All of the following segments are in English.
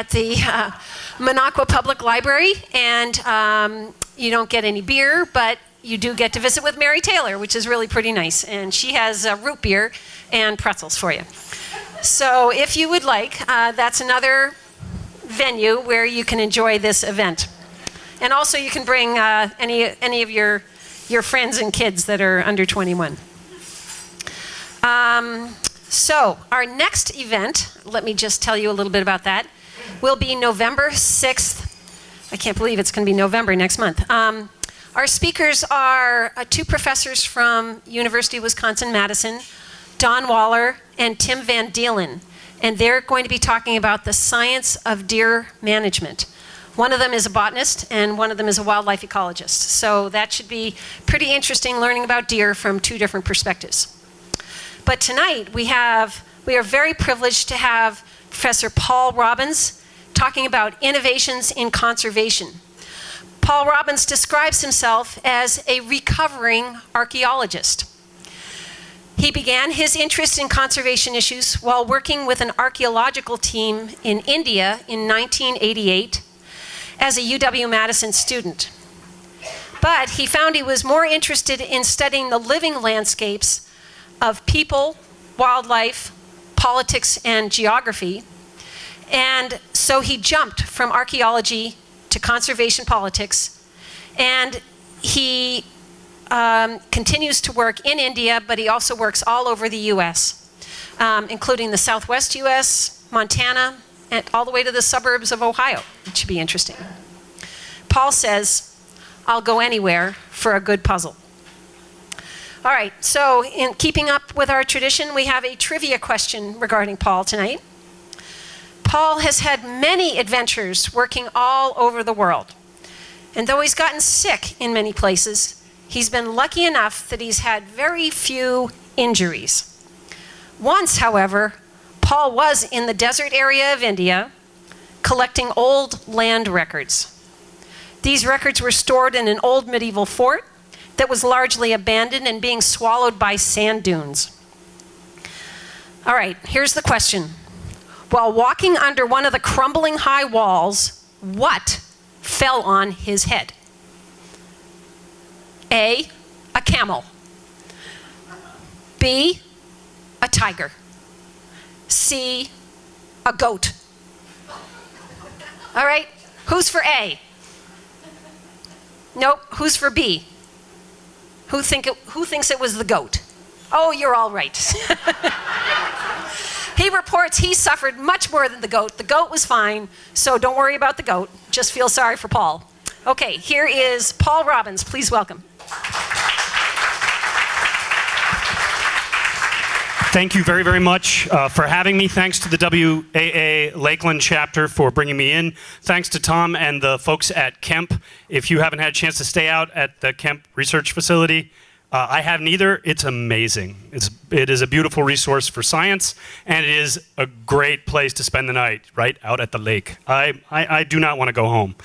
at the Minocqua Public Library, and you don't get any beer, but you do get to visit with Mary Taylor, which is really pretty nice. And she has root beer and pretzels for you. So if you would like, that's another venue where you can enjoy this event. And also you can bring any of your friends and kids that are under 21. So our next event, let me just tell you a little bit about that, will be November 6th. I can't believe it's going to be November next month. Our speakers are two professors from University of Wisconsin-Madison, Don Waller and Tim Van Deelen, and they're going to be talking about the science of deer management. One of them is a botanist and one of them is a wildlife ecologist. So that should be pretty interesting, learning about deer from two different perspectives. But tonight we are very privileged to have Professor Paul Robbins talking about innovations in conservation. Paul Robbins describes himself as a recovering archaeologist. He began his interest in conservation issues while working with an archaeological team in India in 1988 as a UW-Madison student. But he found he was more interested in studying the living landscapes of people, wildlife, politics, and geography. And so he jumped from archaeology to conservation politics, and he continues to work in India, but he also works all over the US, including the Southwest US, Montana, and all the way to the suburbs of Ohio, which should be interesting. Paul says, "I'll go anywhere for a good puzzle." All right, so in keeping up with our tradition, we have a trivia question regarding Paul tonight. Paul has had many adventures working all over the world. And though he's gotten sick in many places, he's been lucky enough that he's had very few injuries. Once, however, Paul was in the desert area of India collecting old land records. These records were stored in an old medieval fort that was largely abandoned and being swallowed by sand dunes. All right, here's the question. While walking under one of the crumbling high walls, what fell on his head? A, a camel. B, a tiger. C, a goat. All right, who's for A? Nope, who's for B? Who thinks it was the goat? Oh, you're all right. He reports he suffered much more than the goat. The goat was fine, so don't worry about the goat. Just feel sorry for Paul. Okay, here is Paul Robbins. Please welcome. Thank you very, very much for having me. Thanks to the WAA Lakeland chapter for bringing me in. Thanks to Tom and the folks at Kemp. If you haven't had a chance to stay out at the Kemp Research Facility, I haven't either. It's amazing. It is a beautiful resource for science, and it is a great place to spend the night, right out at the lake. I do not want to go home.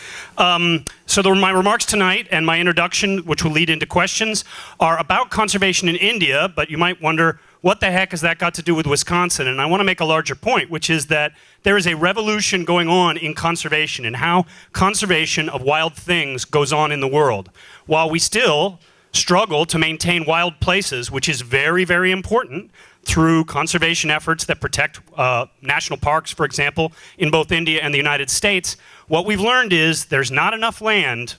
So my remarks tonight and my introduction, which will lead into questions, are about conservation in India, but you might wonder, what the heck has that got to do with Wisconsin? And I want to make a larger point, which is that there is a revolution going on in conservation and how conservation of wild things goes on in the world. While we still struggle to maintain wild places, which is very, very important through conservation efforts that protect national parks, for example, in both India and the United States, what we've learned is there's not enough land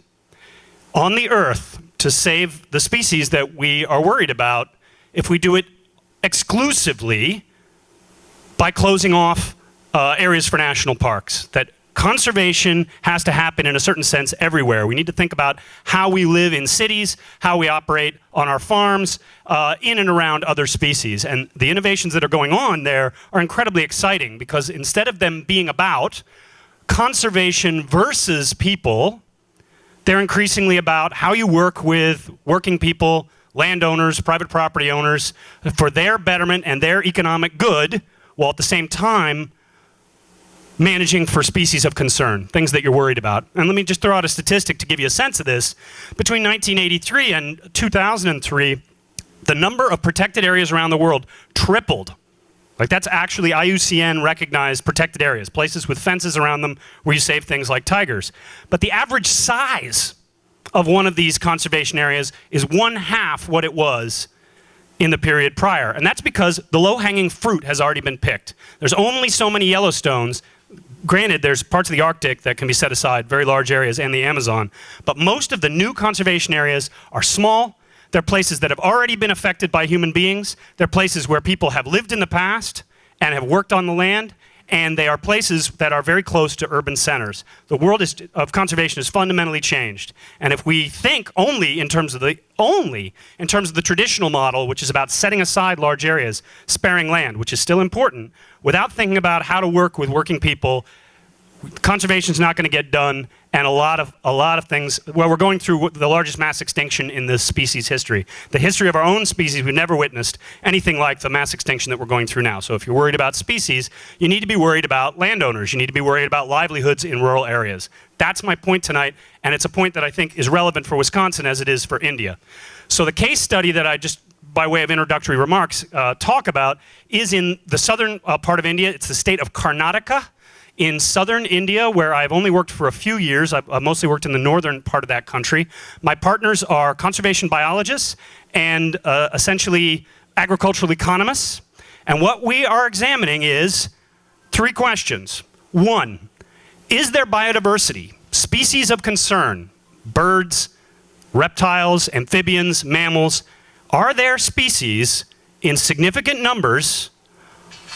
on the earth to save the species that we are worried about if we do it exclusively by closing off areas for national parks. That conservation has to happen in a certain sense everywhere. We need to think about how we live in cities, how we operate on our farms, in and around other species. And the innovations that are going on there are incredibly exciting because instead of them being about conservation versus people, they're increasingly about how you work with working people, landowners, private property owners, for their betterment and their economic good, while at the same time managing for species of concern, things that you're worried about. And let me just throw out a statistic to give you a sense of this. Between 1983 and 2003, the number of protected areas around the world tripled. Like that's actually IUCN recognized protected areas, places with fences around them where you save things like tigers. But the average size of one of these conservation areas is 1/2 what it was in the period prior. And that's because the low-hanging fruit has already been picked. There's only so many Yellowstones. Granted, there's parts of the Arctic that can be set aside, very large areas, and the Amazon. But most of the new conservation areas are small. They're places that have already been affected by human beings. They're places where people have lived in the past and have worked on the land. And they are places that are very close to urban centers. The world of conservation has fundamentally changed. And if we think only in terms of the traditional model, which is about setting aside large areas, sparing land, which is still important, without thinking about how to work with working people, conservation is not going to get done, and a lot of things. Well, we're going through the largest mass extinction in this species history. The history of our own species, we've never witnessed anything like the mass extinction that we're going through now. So if you're worried about species, you need to be worried about landowners. You need to be worried about livelihoods in rural areas. That's my point tonight, and it's a point that I think is relevant for Wisconsin as it is for India. So the case study that I just, by way of introductory remarks, talk about is in the southern part of India. It's the state of Karnataka. In southern India, where I've only worked for a few years, I've mostly worked in the northern part of that country. My partners are conservation biologists and essentially agricultural economists. And what we are examining is 3 questions. 1, is there biodiversity, species of concern, birds, reptiles, amphibians, mammals? Are there species in significant numbers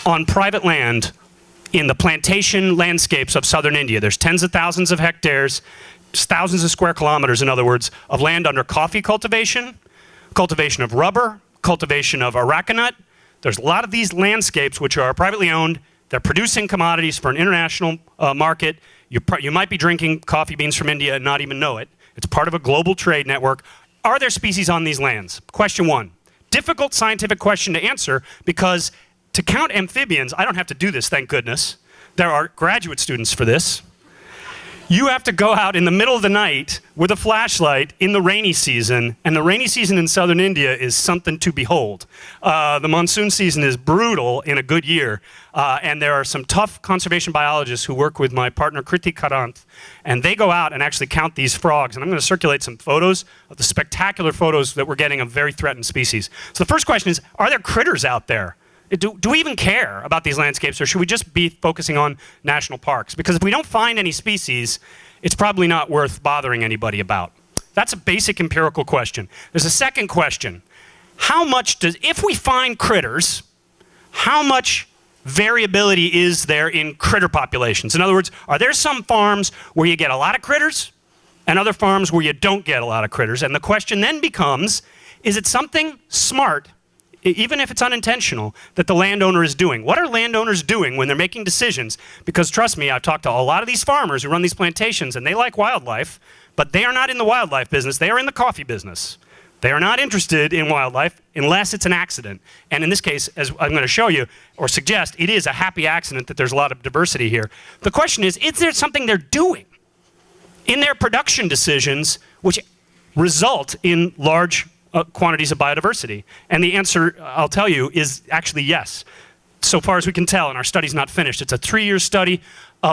on private land in the plantation landscapes of southern India? There's tens of thousands of hectares, thousands of square kilometers, in other words, of land under coffee cultivation, cultivation of rubber, cultivation of arecanut. There's a lot of these landscapes which are privately owned. They're producing commodities for an international market. You might be drinking coffee beans from India and not even know it. It's part of a global trade network. Are there species on these lands? Question 1. Difficult scientific question to answer, because to count amphibians, I don't have to do this, thank goodness. There are graduate students for this. You have to go out in the middle of the night with a flashlight in the rainy season, and the rainy season in southern India is something to behold. The monsoon season is brutal in a good year, and there are some tough conservation biologists who work with my partner Kriti Karanth, and they go out and actually count these frogs. And I'm going to circulate some photos of the spectacular photos that we're getting of very threatened species. So the first question is, are there critters out there? Do we even care about these landscapes, or should we just be focusing on national parks? Because if we don't find any species, it's probably not worth bothering anybody about. That's a basic empirical question. There's a second question. If we find critters, how much variability is there in critter populations? In other words, are there some farms where you get a lot of critters and other farms where you don't get a lot of critters? And the question then becomes, is it something smart, even if it's unintentional, that the landowner is doing? What are landowners doing when they're making decisions? Because trust me, I've talked to a lot of these farmers who run these plantations, and they like wildlife, but they are not in the wildlife business. They are in the coffee business. They are not interested in wildlife unless it's an accident. And in this case, as I'm going to show you or suggest, it is a happy accident that there's a lot of diversity here. The question is there something they're doing in their production decisions which result in large quantities of biodiversity? And the answer, I'll tell you, is actually yes. So far as we can tell, and our study's not finished. It's a 3-year study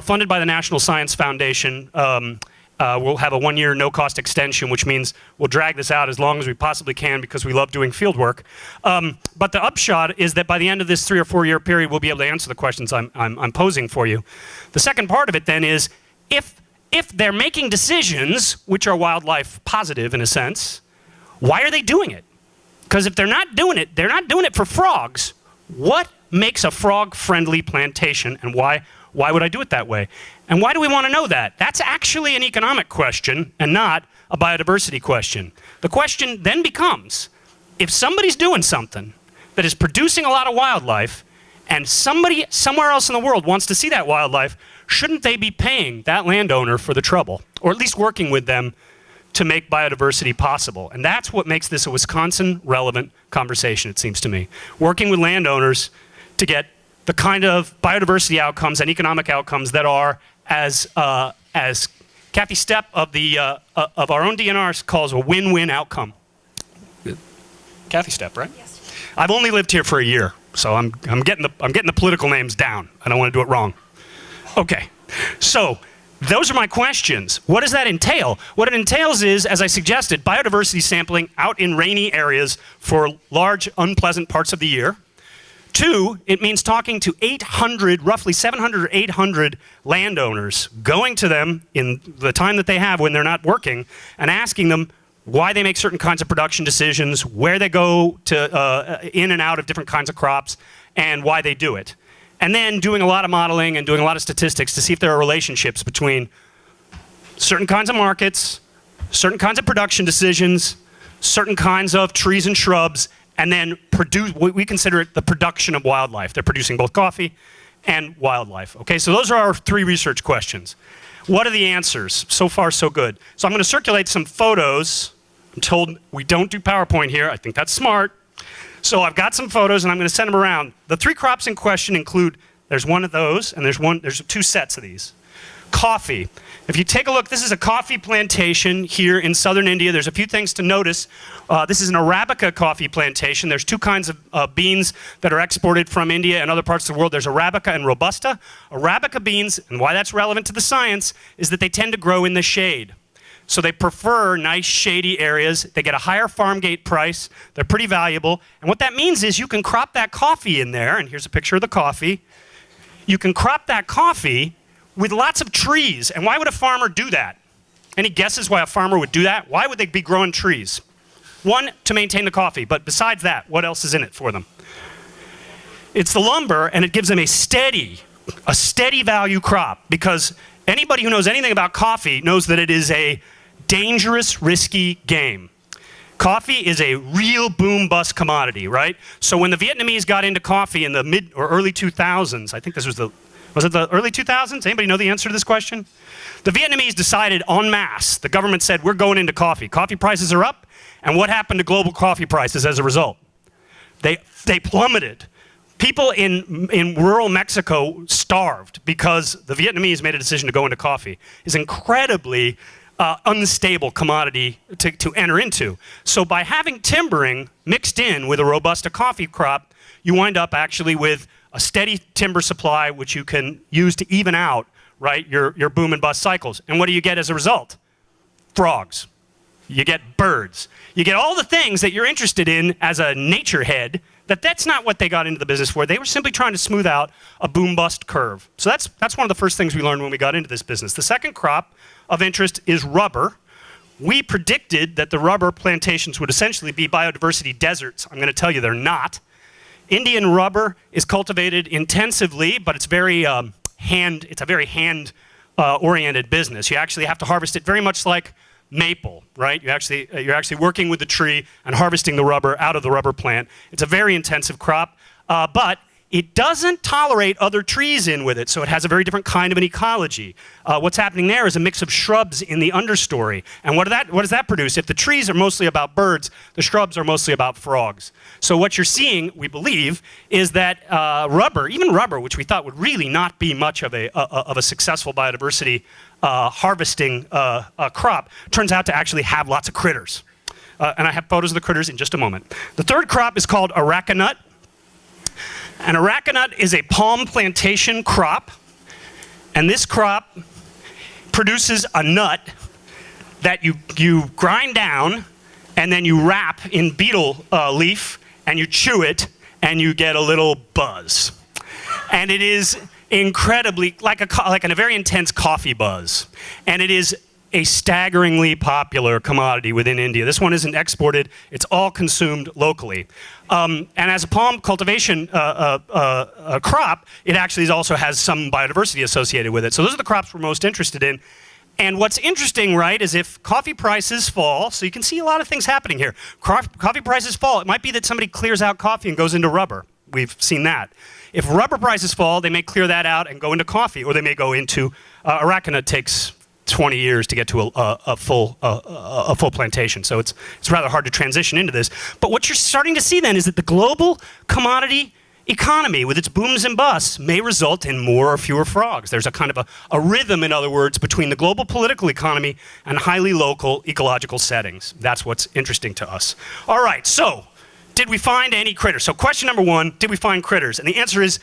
funded by the National Science Foundation. We'll have a 1-year no-cost extension, which means we'll drag this out as long as we possibly can because we love doing field work. But the upshot is that by the end of this 3 or 4 year period, we'll be able to answer the questions I'm posing for you. The second part of it then is, if they're making decisions which are wildlife positive in a sense, why are they doing it? Because if they're not doing it for frogs. What makes a frog-friendly plantation, and why would I do it that way? And why do we want to know that? That's actually an economic question and not a biodiversity question. The question then becomes, if somebody's doing something that is producing a lot of wildlife, and somebody somewhere else in the world wants to see that wildlife, shouldn't they be paying that landowner for the trouble, or at least working with them to make biodiversity possible? And that's what makes this a Wisconsin relevant conversation, it seems to me. Working with landowners to get the kind of biodiversity outcomes and economic outcomes that are, as Kathy Stepp of our own DNR calls, a win-win outcome. Kathy Stepp, right? Yes. I've only lived here for a year, So I'm getting the political names down. I don't want to do it wrong. Okay, so those are my questions. What does that entail? What it entails is, as I suggested, biodiversity sampling out in rainy areas for large, unpleasant parts of the year. 2, it means talking to 800, roughly 700 or 800 landowners, going to them in the time that they have when they're not working, and asking them why they make certain kinds of production decisions, where they go to in and out of different kinds of crops, and why they do it. And then doing a lot of modeling and doing a lot of statistics to see if there are relationships between certain kinds of markets, certain kinds of production decisions, certain kinds of trees and shrubs, and then produce, we consider it the production of wildlife. They're producing both coffee and wildlife. Okay, so those are our 3 research questions. What are the answers? So far, so good. So I'm going to circulate some photos. I'm told we don't do PowerPoint here. I think that's smart. So I've got some photos, and I'm going to send them around. The 3 crops in question include, there's one of those, and there's 2 sets of these. Coffee. If you take a look, this is a coffee plantation here in southern India. There's a few things to notice. This is an Arabica coffee plantation. There's 2 kinds of beans that are exported from India and other parts of the world. There's Arabica and Robusta. Arabica beans, and why that's relevant to the science, is that they tend to grow in the shade. So they prefer nice shady areas. They get a higher farm gate price. They're pretty valuable. And what that means is you can crop that coffee in there, and here's a picture of the coffee. You can crop that coffee with lots of trees. And why would a farmer do that? Any guesses why a farmer would do that? Why would they be growing trees? 1, to maintain the coffee, but besides that, what else is in it for them? It's the lumber, and it gives them a steady value crop, because anybody who knows anything about coffee knows that it is a dangerous, risky game. Coffee is a real boom-bust commodity, right? So when the Vietnamese got into coffee in the mid or early 2000s, I think this was it the early 2000s? Anybody know the answer to this question? The Vietnamese decided en masse, the government said, we're going into coffee. Coffee prices are up, and what happened to global coffee prices as a result? They plummeted. People in rural Mexico starved because the Vietnamese made a decision to go into coffee. It's incredibly unstable commodity to enter into. So by having timbering mixed in with a Robusta coffee crop, you wind up actually with a steady timber supply which you can use to even out, right, your boom and bust cycles. And what do you get as a result? Frogs. You get birds. You get all the things that you're interested in as a nature head. That's not what they got into the business for. They were simply trying to smooth out a boom-bust curve. So that's one of the first things we learned when we got into this business. The second crop of interest is rubber. We predicted that the rubber plantations would essentially be biodiversity deserts. I'm going to tell you they're not. Indian rubber is cultivated intensively, but it's very it's a very hand-oriented business. You actually have to harvest it very much like maple, right? You're actually working with the tree and harvesting the rubber out of the rubber plant. It's a very intensive crop, but it doesn't tolerate other trees in with it, so it has a very different kind of an ecology. What's happening there is a mix of shrubs in the understory. And what does that produce? If the trees are mostly about birds, the shrubs are mostly about frogs. So what you're seeing, we believe, is that rubber, even rubber, which we thought would really not be much of a successful biodiversity harvesting crop, turns out to actually have lots of critters. And I have photos of the critters in just a moment. The third crop is called areca nut. An areca nut is a palm plantation crop, and this crop produces a nut that you grind down and then you wrap in betel leaf and you chew it and you get a little buzz. And it is incredibly, like a very intense coffee buzz. And it is a staggeringly popular commodity within India. This one isn't exported, it's all consumed locally. And as a palm cultivation crop, it actually also has some biodiversity associated with it. So those are the crops we're most interested in. And what's interesting, right, is if coffee prices fall, so you can see a lot of things happening here. Coffee prices fall, it might be that somebody clears out coffee and goes into rubber. We've seen that. If rubber prices fall, they may clear that out and go into coffee, or they may go into areca nut. Takes 20 years to get to a full plantation. So it's rather hard to transition into this. But what you're starting to see then is that the global commodity economy with its booms and busts may result in more or fewer frogs. There's a kind of a rhythm, in other words, between the global political economy and highly local ecological settings. That's what's interesting to us. All right, so did we find any critters? So question number one, did we find critters? And the answer is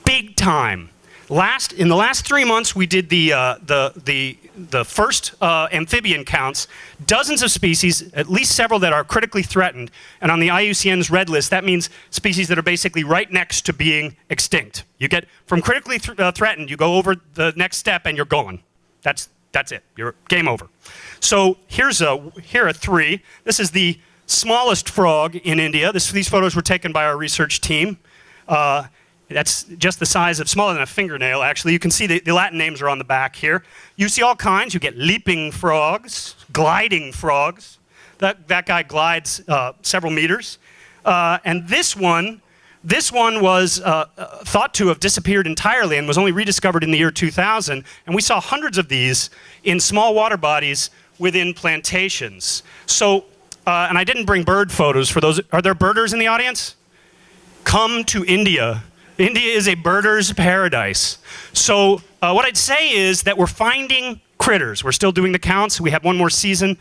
big time. In the last 3 months, we did the first amphibian counts, dozens of species, at least several that are critically threatened. And on the IUCN's red list, that means species that are basically right next to being extinct. You get from critically threatened, you go over the next step and you're gone. That's it. You're game over. So here are three. This is the smallest frog in India. These photos were taken by our research team. That's just the size of, smaller than a fingernail, actually. You can see the Latin names are on the back here. You see all kinds. You get leaping frogs, gliding frogs. That guy glides several meters. And this one was thought to have disappeared entirely and was only rediscovered in the year 2000. And we saw hundreds of these in small water bodies within plantations. So, and I didn't bring bird photos for those. Are there birders in the audience? Come to India. India is a birder's paradise. So what I'd say is that we're finding critters. We're still doing the counts. We have one more season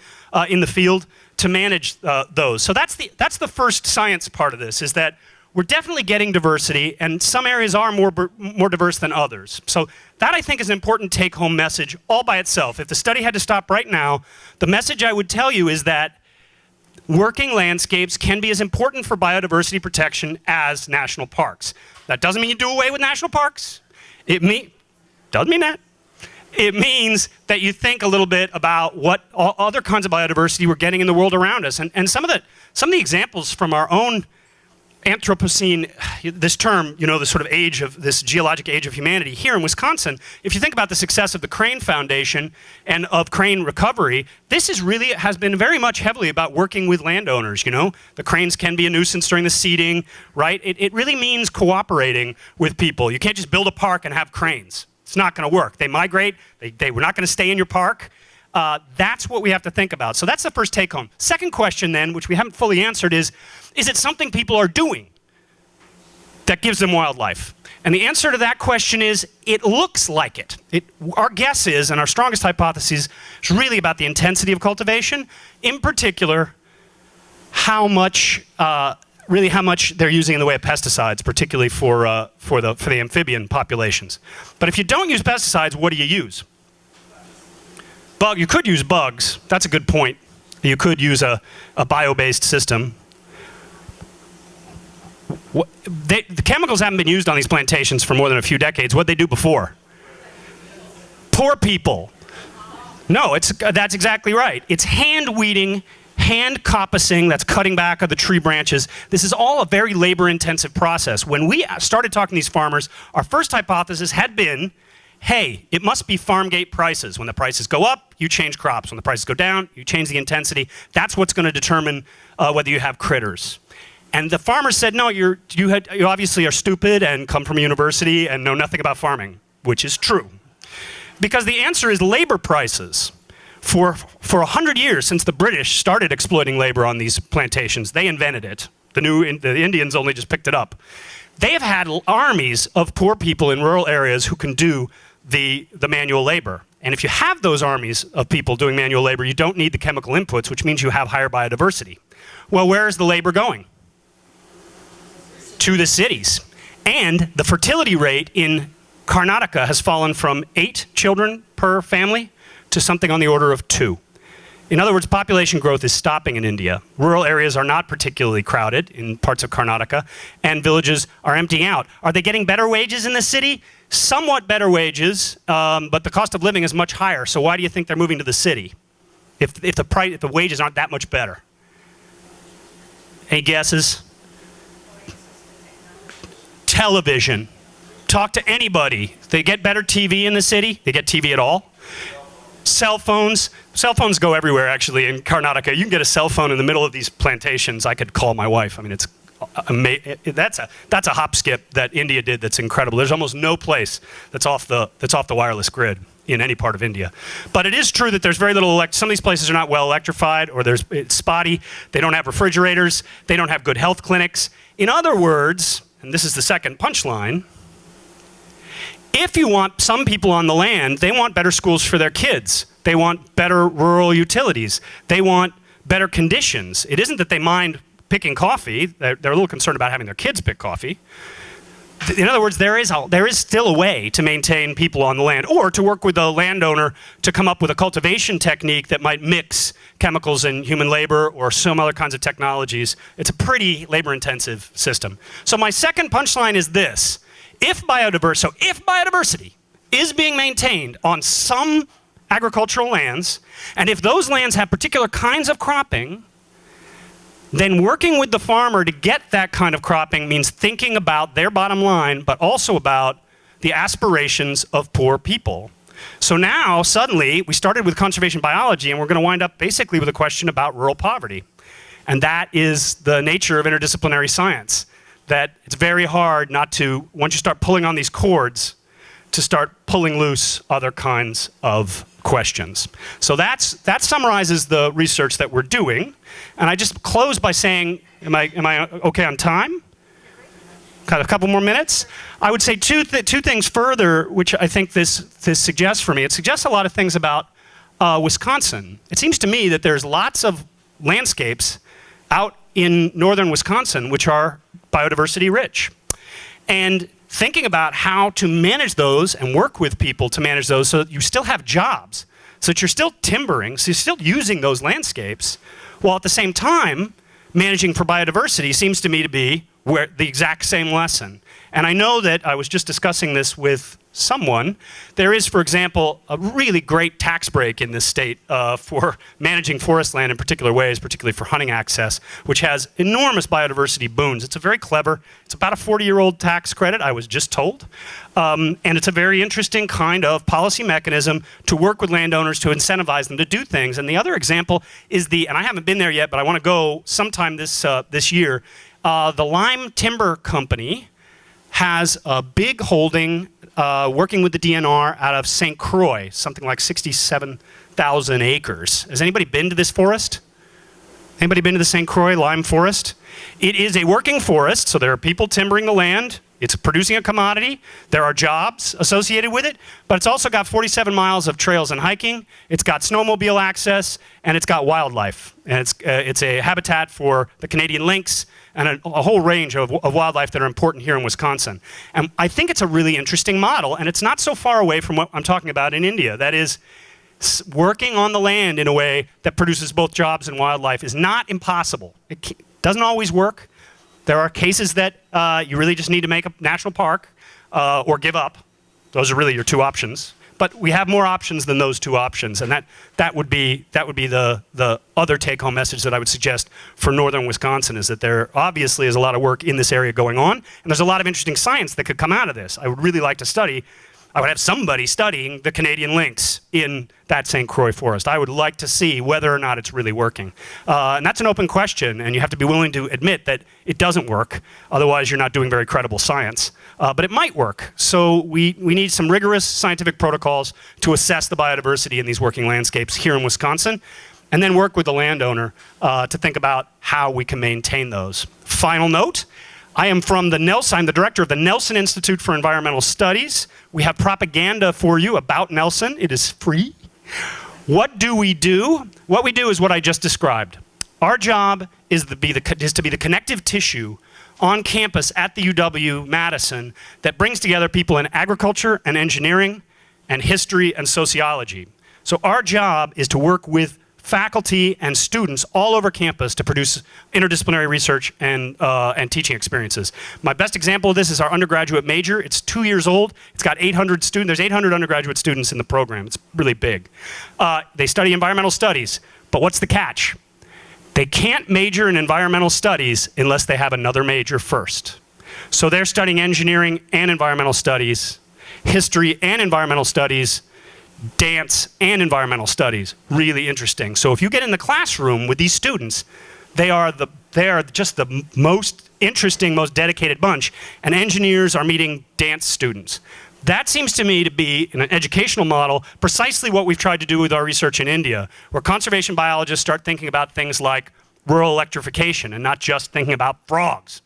in the field to manage those. So that's the first science part of this, is that we're definitely getting diversity, and some areas are more diverse than others. So that, I think, is an important take-home message all by itself. If the study had to stop right now, the message I would tell you is that working landscapes can be as important for biodiversity protection as national parks. That doesn't mean you do away with national parks. Doesn't mean that. It means that you think a little bit about what other kinds of biodiversity we're getting in the world around us. And some of the examples from our own Anthropocene, this term, the sort of age of this geologic age of humanity here in Wisconsin, if you think about the success of the Crane Foundation and of crane recovery, this has been very much heavily about working with landowners, The cranes can be a nuisance during the seeding, right? It really means cooperating with people. You can't just build a park and have cranes. It's not going to work. They migrate. They were not going to stay in your park. That's what we have to think about. So that's the first take home. Second question then, which we haven't fully answered, is it something people are doing that gives them wildlife? And the answer to that question is, it looks like it. Our guess is, and our strongest hypothesis, is really about the intensity of cultivation, in particular, how much they're using in the way of pesticides, particularly for the amphibian populations. But if you don't use pesticides, what do you use? You could use bugs. That's a good point. You could use a bio-based system. The chemicals haven't been used on these plantations for more than a few decades. What'd they do before? Poor people. No, that's exactly right. It's hand weeding, hand coppicing, that's cutting back of the tree branches. This is all a very labor-intensive process. When we started talking to these farmers, our first hypothesis had been, hey, it must be farm gate prices. When the prices go up, you change crops. When the prices go down, you change the intensity. That's what's going to determine whether you have critters. And the farmers said, no, you obviously are stupid and come from a university and know nothing about farming, which is true. Because the answer is labor prices. For 100 years, since the British started exploiting labor on these plantations, they invented it. The Indians only just picked it up. They have had armies of poor people in rural areas who can do the manual labor. And if you have those armies of people doing manual labor, you don't need the chemical inputs, which means you have higher biodiversity. Well, where is the labor going? To the cities. And the fertility rate in Karnataka has fallen from 8 children per family to something on the order of 2. In other words, population growth is stopping in India. Rural areas are not particularly crowded in parts of Karnataka, and villages are emptying out. Are they getting better wages in the city? Somewhat better wages, but the cost of living is much higher. So why do you think they're moving to the city if the wages aren't that much better? Any guesses? Television. Talk to anybody. They get better TV in the city. They get TV at all. Cell phones. Cell phones go everywhere, actually, in Karnataka. You can get a cell phone in the middle of these plantations. I could call my wife. I mean, it's that's a hop skip that India did that's incredible. There's almost no place that's off the wireless grid in any part of India. But it is true that there's very little some of these places are not well electrified, or it's spotty. They don't have refrigerators. They don't have good health clinics. In other words, and this is the second punchline, if you want some people on the land, they want better schools for their kids. They want better rural utilities. They want better conditions. It isn't that they mind picking coffee. They're a little concerned about having their kids pick coffee. In other words, there is still a way to maintain people on the land, or to work with the landowner to come up with a cultivation technique that might mix chemicals and human labor or some other kinds of technologies. It's a pretty labor-intensive system. So my second punchline is this. If biodiversity is being maintained on some agricultural lands, and if those lands have particular kinds of cropping, then working with the farmer to get that kind of cropping means thinking about their bottom line, but also about the aspirations of poor people. So now, suddenly, we started with conservation biology, and we're going to wind up basically with a question about rural poverty. And that is the nature of interdisciplinary science, that it's very hard not to, once you start pulling on these cords, to start pulling loose other kinds of questions. So that summarizes the research that we're doing. And I just close by saying, am I okay on time? Got a couple more minutes? I would say two things further, which I think this suggests for me. It suggests a lot of things about Wisconsin. It seems to me that there's lots of landscapes out in northern Wisconsin which are biodiversity rich. And thinking about how to manage those and work with people to manage those so that you still have jobs, so that you're still timbering, so you're still using those landscapes, while at the same time managing for biodiversity seems to me to be the exact same lesson. And I know that I was just discussing this with someone. There is, for example, a really great tax break in this state for managing forest land in particular ways, particularly for hunting access, which has enormous biodiversity boons. It's a very clever, it's about a 40-year-old tax credit, I was just told. And it's a very interesting kind of policy mechanism to work with landowners to incentivize them to do things. And the other example is and I haven't been there yet, but I want to go sometime this year, the Lime Timber Company has a big holding working with the DNR out of St. Croix, something like 67,000 acres. Has anybody been to this forest? Anybody been to the St. Croix lime forest? It is a working forest, so there are people timbering the land. It's producing a commodity. There are jobs associated with it, but it's also got 47 miles of trails and hiking. It's got snowmobile access, and it's got wildlife. And it's a habitat for the Canadian lynx and a whole range of wildlife that are important here in Wisconsin. And I think it's a really interesting model, and it's not so far away from what I'm talking about in India. That is, working on the land in a way that produces both jobs and wildlife is not impossible. It doesn't always work. There are cases that you really just need to make a national park or give up. Those are really your two options. But we have more options than those two options, and that would be the other take-home message that I would suggest for northern Wisconsin, is that there obviously is a lot of work in this area going on, and there's a lot of interesting science that could come out of this. I would really like to study. I would have somebody studying the Canadian lynx in that St. Croix forest. I would like to see whether or not it's really working. And that's an open question, and you have to be willing to admit that it doesn't work. Otherwise, you're not doing very credible science. But it might work. So we need some rigorous scientific protocols to assess the biodiversity in these working landscapes here in Wisconsin, and then work with the landowner to think about how we can maintain those. Final note. I am from the Nelson, I'm the director of the Nelson Institute for Environmental Studies. We have propaganda for you about Nelson. It is free. What do we do? What we do is what I just described. Our job is to be the connective tissue on campus at the UW-Madison that brings together people in agriculture and engineering and history and sociology. So our job is to work with faculty and students all over campus to produce interdisciplinary research and teaching experiences. My best example of this is our undergraduate major. It's 2 years old. It's got 800 students. There's 800 undergraduate students in the program. It's really big. They study environmental studies, but what's the catch? They can't major in environmental studies unless they have another major first. So they're studying engineering and environmental studies, history and environmental studies, dance and environmental studies. Really interesting. So if you get in the classroom with these students, they are just the most interesting, most dedicated bunch, and engineers are meeting dance students. That seems to me to be, in an educational model, precisely what we've tried to do with our research in India, where conservation biologists start thinking about things like rural electrification and not just thinking about frogs.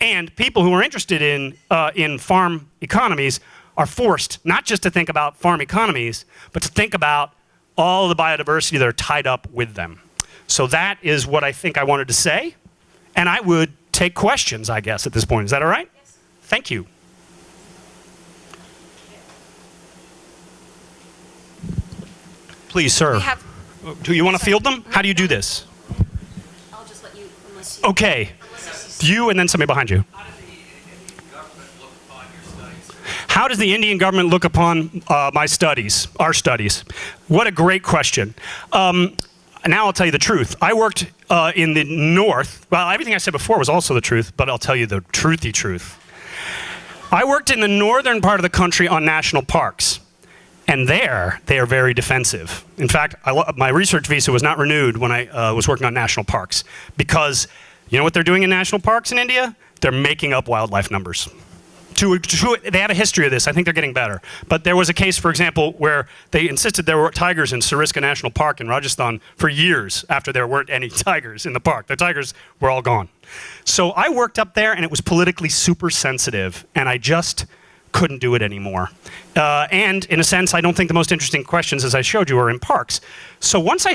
And people who are interested in farm economies are forced not just to think about farm economies, but to think about all the biodiversity that are tied up with them. So that is what I think I wanted to say. and I would take questions, I guess, at this point. Is that all right? Yes. Thank you. Please, sir. We have, Do you want to field them? How do you do this? I'll just let you, unless you. Okay. You and then somebody behind you. How does the Indian government look upon my studies, our studies? What a great question. Now I'll tell you the truth. I worked in the north. Well, everything I said before was also the truth, but I'll tell you the truthy truth. I worked in the northern part of the country on national parks. And there, they are very defensive. In fact, my research visa was not renewed when I was working on national parks. Because you know what they're doing in national parks in India? They're making up wildlife numbers. They have a history of this. I think they're getting better. But there was a case, for example, where they insisted there were tigers in Sariska National Park in Rajasthan for years after there weren't any tigers in the park. The tigers were all gone. So I worked up there, and it was politically super sensitive, and I just couldn't do it anymore. And in a sense, I don't think the most interesting questions, as I showed you, are in parks. So once I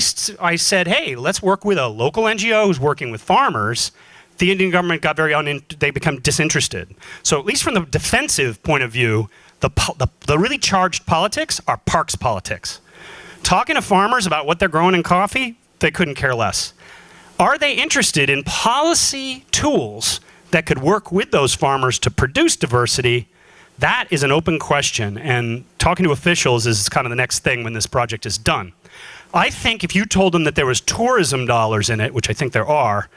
said, hey, let's work with a local NGO who's working with farmers, the Indian government got they become disinterested. So at least from the defensive point of view, the really charged politics are parks politics. Talking to farmers about what they're growing in coffee, they couldn't care less. Are they interested in policy tools that could work with those farmers to produce diversity? That is an open question, and talking to officials is kind of the next thing when this project is done. I think if you told them that there was tourism dollars in it, which I think there are,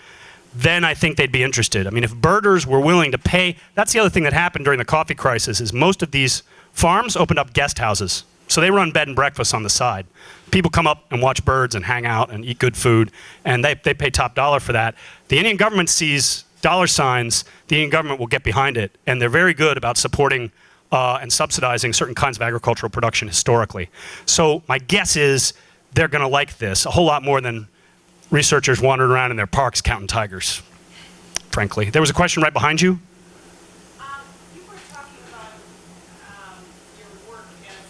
then I think they'd be interested. I mean, if birders were willing to pay, that's the other thing that happened during the coffee crisis, is most of these farms opened up guest houses. So they run bed and breakfast on the side. People come up and watch birds and hang out and eat good food, and they pay top dollar for that. The Indian government sees dollar signs, the Indian government will get behind it, and they're very good about supporting and subsidizing certain kinds of agricultural production historically. So my guess is they're going to like this a whole lot more than researchers wandering around in their parks counting tigers, frankly. There was a question right behind you. You were talking about your work as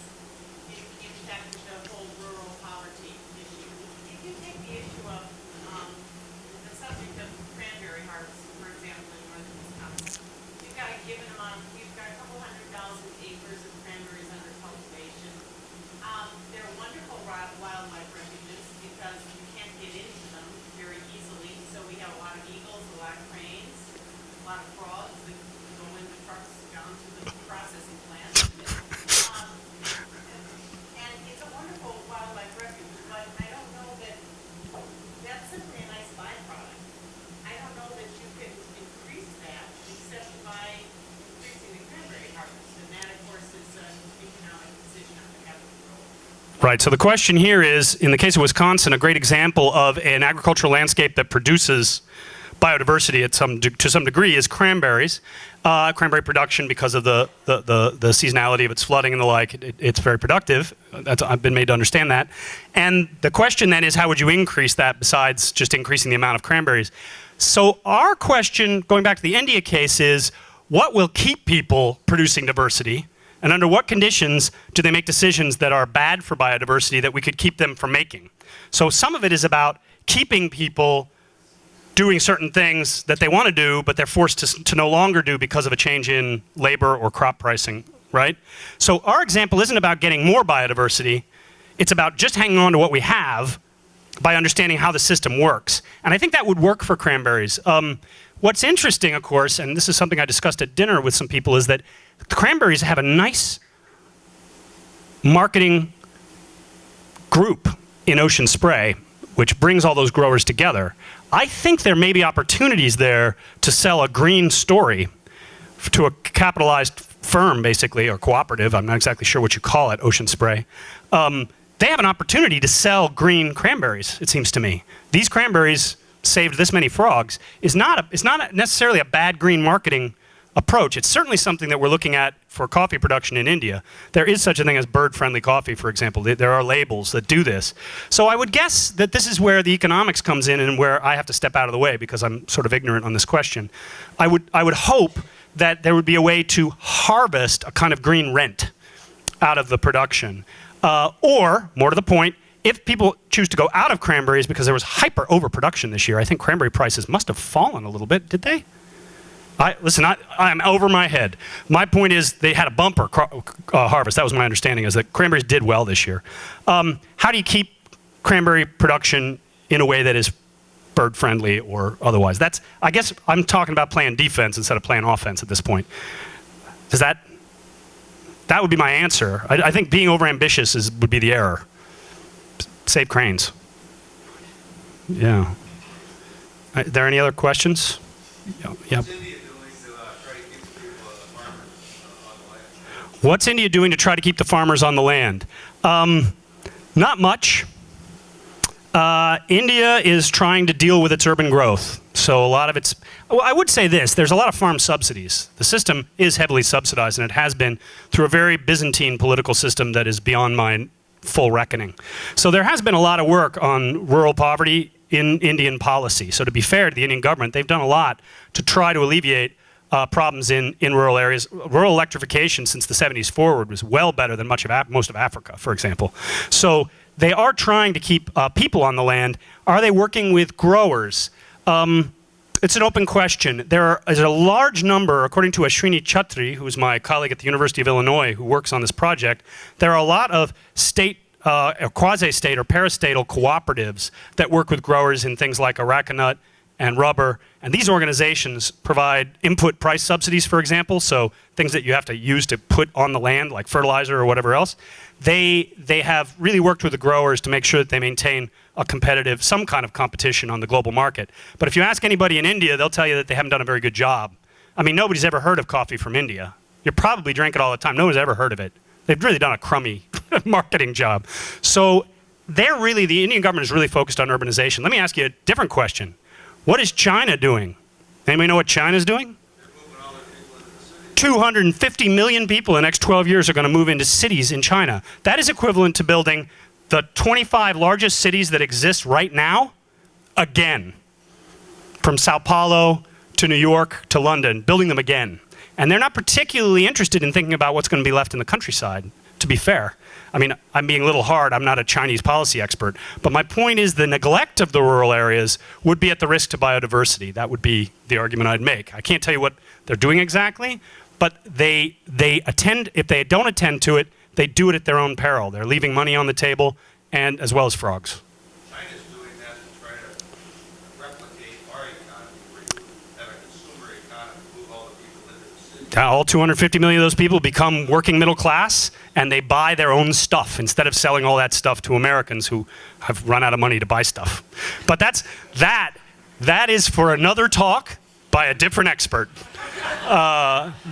in fact the whole rural poverty issue. If you take the issue of the subject of cranberry harvest, for example, in northern Wisconsin, you've got a given amount, you've got a couple 100,000 acres of cranberries under cultivation. They're wonderful wildlife refuges because you can't get into them very easily. So we have a lot of eagles, a lot of cranes, a lot of frogs that go in the trucks down to the processing plant. And it's a wonderful wildlife refuge, but I don't know that that's simply a nice byproduct. I don't know that you can increase that except by increasing the cranberry harvest. And that, of course, is an economic decision on behalf of the grower. Right, so the question here is, in the case of Wisconsin, a great example of an agricultural landscape that produces biodiversity to some degree is cranberries. Cranberry production, because of the seasonality of its flooding and the like, it's very productive. I've been made to understand that. And the question then is, how would you increase that besides just increasing the amount of cranberries? So our question, going back to the India case, is what will keep people producing diversity? And under what conditions do they make decisions that are bad for biodiversity that we could keep them from making? So some of it is about keeping people doing certain things that they want to do, but they're forced to no longer do because of a change in labor or crop pricing, right? So our example isn't about getting more biodiversity. It's about just hanging on to what we have by understanding how the system works. And I think that would work for cranberries. What's interesting, of course, and this is something I discussed at dinner with some people, is that the cranberries have a nice marketing group in Ocean Spray, which brings all those growers together. I think there may be opportunities there to sell a green story to a capitalized firm, basically, or cooperative. I'm not exactly sure what you call it, Ocean Spray. They have an opportunity to sell green cranberries, it seems to me. These cranberries saved this many frogs is not necessarily a bad green marketing approach. It's certainly something that we're looking at for coffee production in India. There is such a thing as bird-friendly coffee, for example. There are labels that do this. So I would guess that this is where the economics comes in and where I have to step out of the way because I'm sort of ignorant on this question. I would hope that there would be a way to harvest a kind of green rent out of the production. Or, more to the point, if people choose to go out of cranberries because there was hyper overproduction this year, I think cranberry prices must have fallen a little bit, did they? Listen, I'm over my head. My point is they had a bumper harvest. That was my understanding, is that cranberries did well this year. How do you keep cranberry production in a way that is bird friendly or otherwise? I guess I'm talking about playing defense instead of playing offense at this point. That would be my answer. I think being overambitious would be the error. Save cranes. Yeah. Are there any other questions? Yeah. What's India doing to try to keep the farmers on the land? Not much. India is trying to deal with its urban growth. So a lot of it's, well, I would say this, there's a lot of farm subsidies. The system is heavily subsidized, and it has been through a very Byzantine political system that is beyond my full reckoning. So there has been a lot of work on rural poverty in Indian policy. So to be fair to the Indian government, they've done a lot to try to alleviate problems in rural areas. Rural electrification since the 70s forward was well better than most of Africa, for example. So they are trying to keep people on the land. Are they working with growers? It's an open question. There is a large number, according to Ashwini Chatri, who's my colleague at the University of Illinois who works on this project, there are a lot of state, quasi-state or parastatal cooperatives that work with growers in things like areca nut and rubber. And these organizations provide input price subsidies, for example, so things that you have to use to put on the land, like fertilizer or whatever else. They have really worked with the growers to make sure that they maintain a competitive, some kind of competition on the global market. But if you ask anybody in India, they'll tell you that they haven't done a very good job. I mean, nobody's ever heard of coffee from India. You probably drink it all the time. No one's ever heard of it. They've really done a crummy marketing job. So the Indian government is really focused on urbanization. Let me ask you a different question. What is China doing? Anybody know what China's doing? 250 million people in the next 12 years are going to move into cities in China. That is equivalent to building the 25 largest cities that exist right now again. From Sao Paulo to New York to London, building them again. And they're not particularly interested in thinking about what's going to be left in the countryside, to be fair. I mean, I'm being a little hard. I'm not a Chinese policy expert. But my point is the neglect of the rural areas would be at the risk to biodiversity. That would be the argument I'd make. I can't tell you what they're doing exactly, but they attend, if they don't attend to it, they do it at their own peril. They're leaving money on the table, and as well as frogs. China's doing that to try to replicate our economy, where you have a consumer economy, move all the people into the city. All 250 million of those people become working middle class, and they buy their own stuff instead of selling all that stuff to Americans who have run out of money to buy stuff. But that is for another talk by a different expert.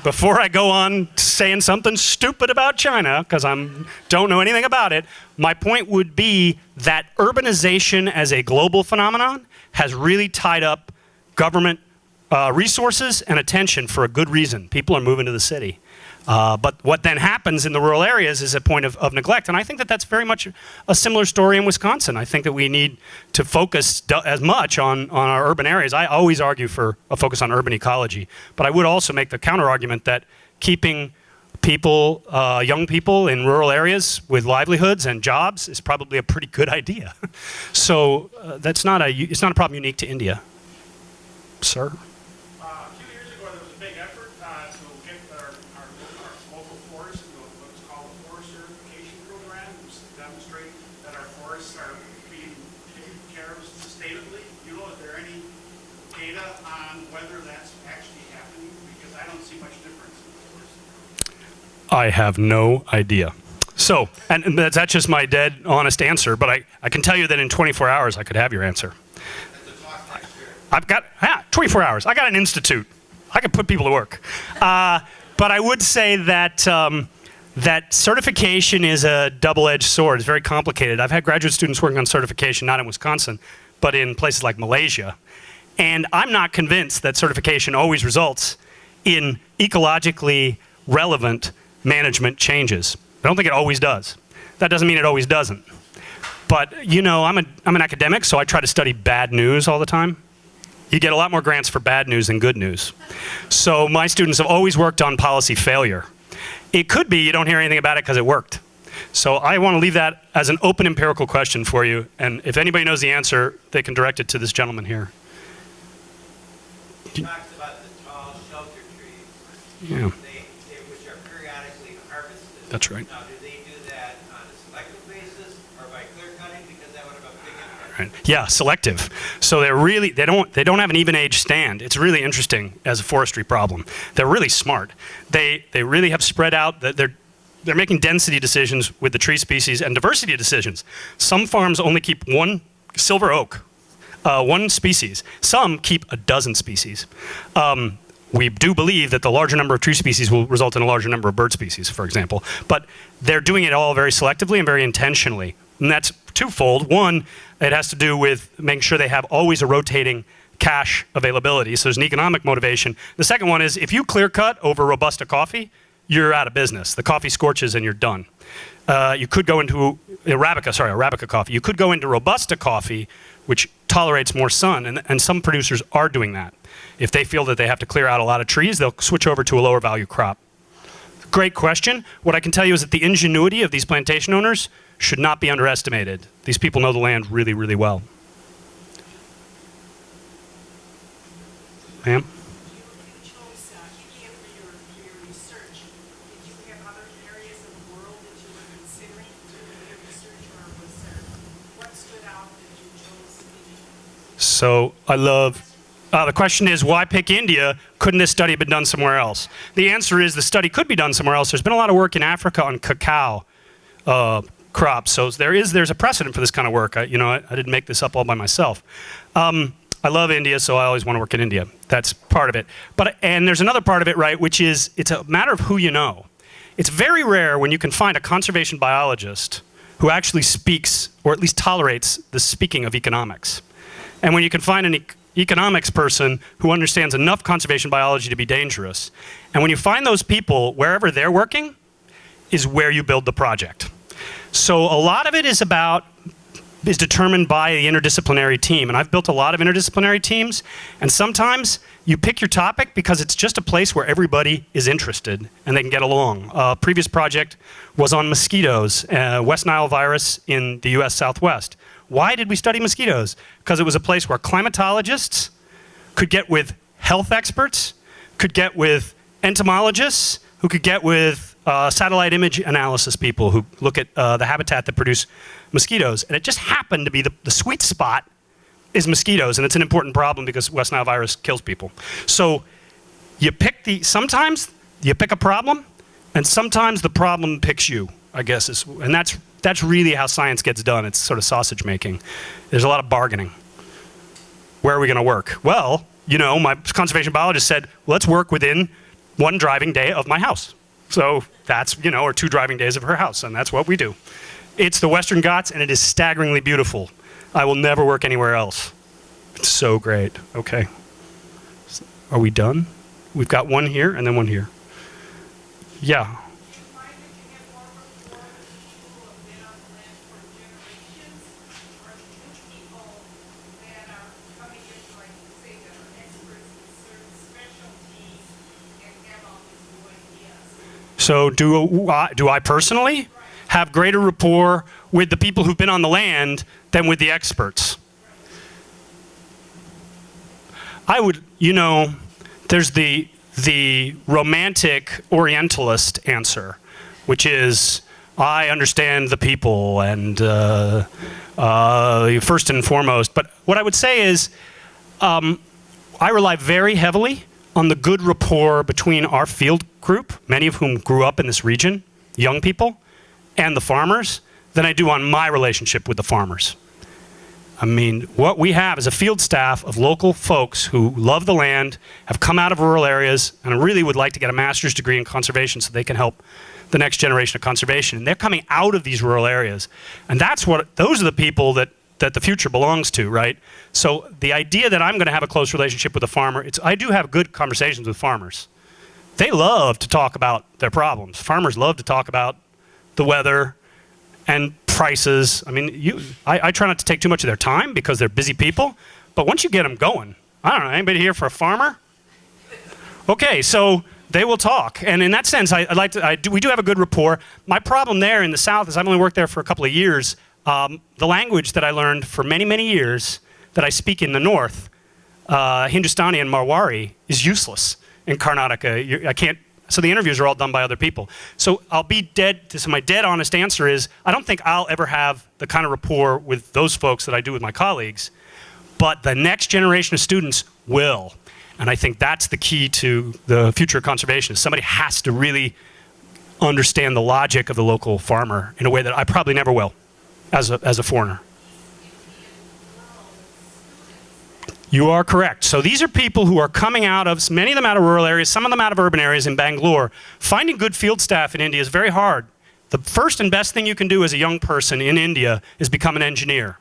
Before I go on saying something stupid about China, because I don't know anything about it, my point would be that urbanization as a global phenomenon has really tied up government resources and attention for a good reason. People are moving to the city. But what then happens in the rural areas is a point of neglect. And I think that that's very much a similar story in Wisconsin. I think that we need to focus as much on our urban areas. I always argue for a focus on urban ecology. But I would also make the counter argument that keeping people, young people in rural areas with livelihoods and jobs is probably a pretty good idea. So it's not a problem unique to India. Sir? I have no idea. So, and that's just my dead honest answer, but I can tell you that in 24 hours I could have your answer. I've got 24 hours. I got an institute. I can put people to work. But I would say that that certification is a double-edged sword. It's very complicated. I've had graduate students working on certification, not in Wisconsin, but in places like Malaysia. And I'm not convinced that certification always results in ecologically relevant management changes. I don't think it always does. That doesn't mean it always doesn't. But, you know, I'm an academic, so I try to study bad news all the time. You get a lot more grants for bad news than good news. So my students have always worked on policy failure. It could be you don't hear anything about it because it worked. So I want to leave that as an open empirical question for you. And if anybody knows the answer, they can direct it to this gentleman here. He talks about the tall shelter trees, Yeah, which are periodically harvested. that's right. Now, do they do that on a selective basis or by clear cutting? Because that would have a big impact. Right. Yeah, selective. So they don't have an even age stand. It's really interesting as a forestry problem. They're really smart. They really have spread out. They're making density decisions with the tree species and diversity decisions. Some farms only keep one silver oak, one species. Some keep a dozen species. We do believe that the larger number of tree species will result in a larger number of bird species, for example. But they're doing it all very selectively and very intentionally. And that's twofold. One, it has to do with making sure they have always a rotating cash availability. So there's an economic motivation. The second one is if you clear cut over Robusta coffee, you're out of business. The coffee scorches and you're done. You could go into Arabica coffee. You could go into Robusta coffee, which tolerates more sun, and some producers are doing that. If they feel that they have to clear out a lot of trees, they'll switch over to a lower value crop. Great question. What I can tell you is that the ingenuity of these plantation owners should not be underestimated. These people know the land really, really well. Ma'am? You chose India for your research. Did you have other areas of the world that you were considering doing your research, or was there, what stood out that you chose India? So I love, the question is, why pick India? Couldn't this study have been done somewhere else? The answer is the study could be done somewhere else. There's been a lot of work in Africa on cacao crops. So there's a precedent for this kind of work. I didn't make this up all by myself. I love India, so I always want to work in India. That's part of it. And there's another part of it, right, which is it's a matter of who you know. It's very rare when you can find a conservation biologist who actually speaks, or at least tolerates, the speaking of economics. And when you can find an economics person who understands enough conservation biology to be dangerous. And when you find those people, wherever they're working, is where you build the project. So a lot of it is determined by the interdisciplinary team. And I've built a lot of interdisciplinary teams. And sometimes you pick your topic because it's just a place where everybody is interested and they can get along. A previous project was on mosquitoes, West Nile virus in the US Southwest. Why did we study mosquitoes? Because it was a place where climatologists could get with health experts, could get with entomologists, who could get with satellite image analysis people who look at the habitat that produce mosquitoes. And it just happened to be the sweet spot is mosquitoes, and it's an important problem because West Nile virus kills people. So sometimes you pick a problem, and sometimes the problem picks you, I guess. And that's really how science gets done. It's sort of sausage making. There's a lot of bargaining. Where are we going to work? Well, my conservation biologist said, let's work within 1 driving day of my house. So that's, or 2 driving days of her house, and that's what we do. It's the Western Ghats, and it is staggeringly beautiful. I will never work anywhere else. It's so great. Okay. Are we done? We've got one here and then one here. Yeah. Do you find that you have more rapport with people who have been on the land for generations, or new people that are coming in, like you say, that are experts in certain specialties and have all these new ideas? So do I personally have greater rapport with the people who've been on the land than with the experts? I would, there's the romantic Orientalist answer, which is, I understand the people and first and foremost. But what I would say is, I rely very heavily on the good rapport between our field group, many of whom grew up in this region, young people, and the farmers, than I do on my relationship with the farmers. I mean, what we have is a field staff of local folks who love the land, have come out of rural areas, and really would like to get a master's degree in conservation so they can help the next generation of conservation. And they're coming out of these rural areas. And those are the people that the future belongs to, right? So the idea that I'm going to have a close relationship with a farmer, I do have good conversations with farmers. They love to talk about their problems. Farmers love to talk about the weather and prices. I mean, I try not to take too much of their time because they're busy people, but once you get them going, I don't know, anybody here for a farmer? Okay, so They will talk, and in that sense, we do have a good rapport. My problem there in the South is I've only worked there for a couple of years. The language that I learned for many, many years that I speak in the North, Hindustani and Marwari, is useless in Karnataka. I can't. So the interviews are all done by other people. So I'll be dead. So my dead honest answer is I don't think I'll ever have the kind of rapport with those folks that I do with my colleagues, but the next generation of students will. And I think that's the key to the future of conservation. Is somebody has to really understand the logic of the local farmer in a way that I probably never will as a foreigner. You are correct. So these are people who are coming out of, many of them out of rural areas, some of them out of urban areas in Bangalore. Finding good field staff in India is very hard. The first and best thing you can do as a young person in India is become an engineer.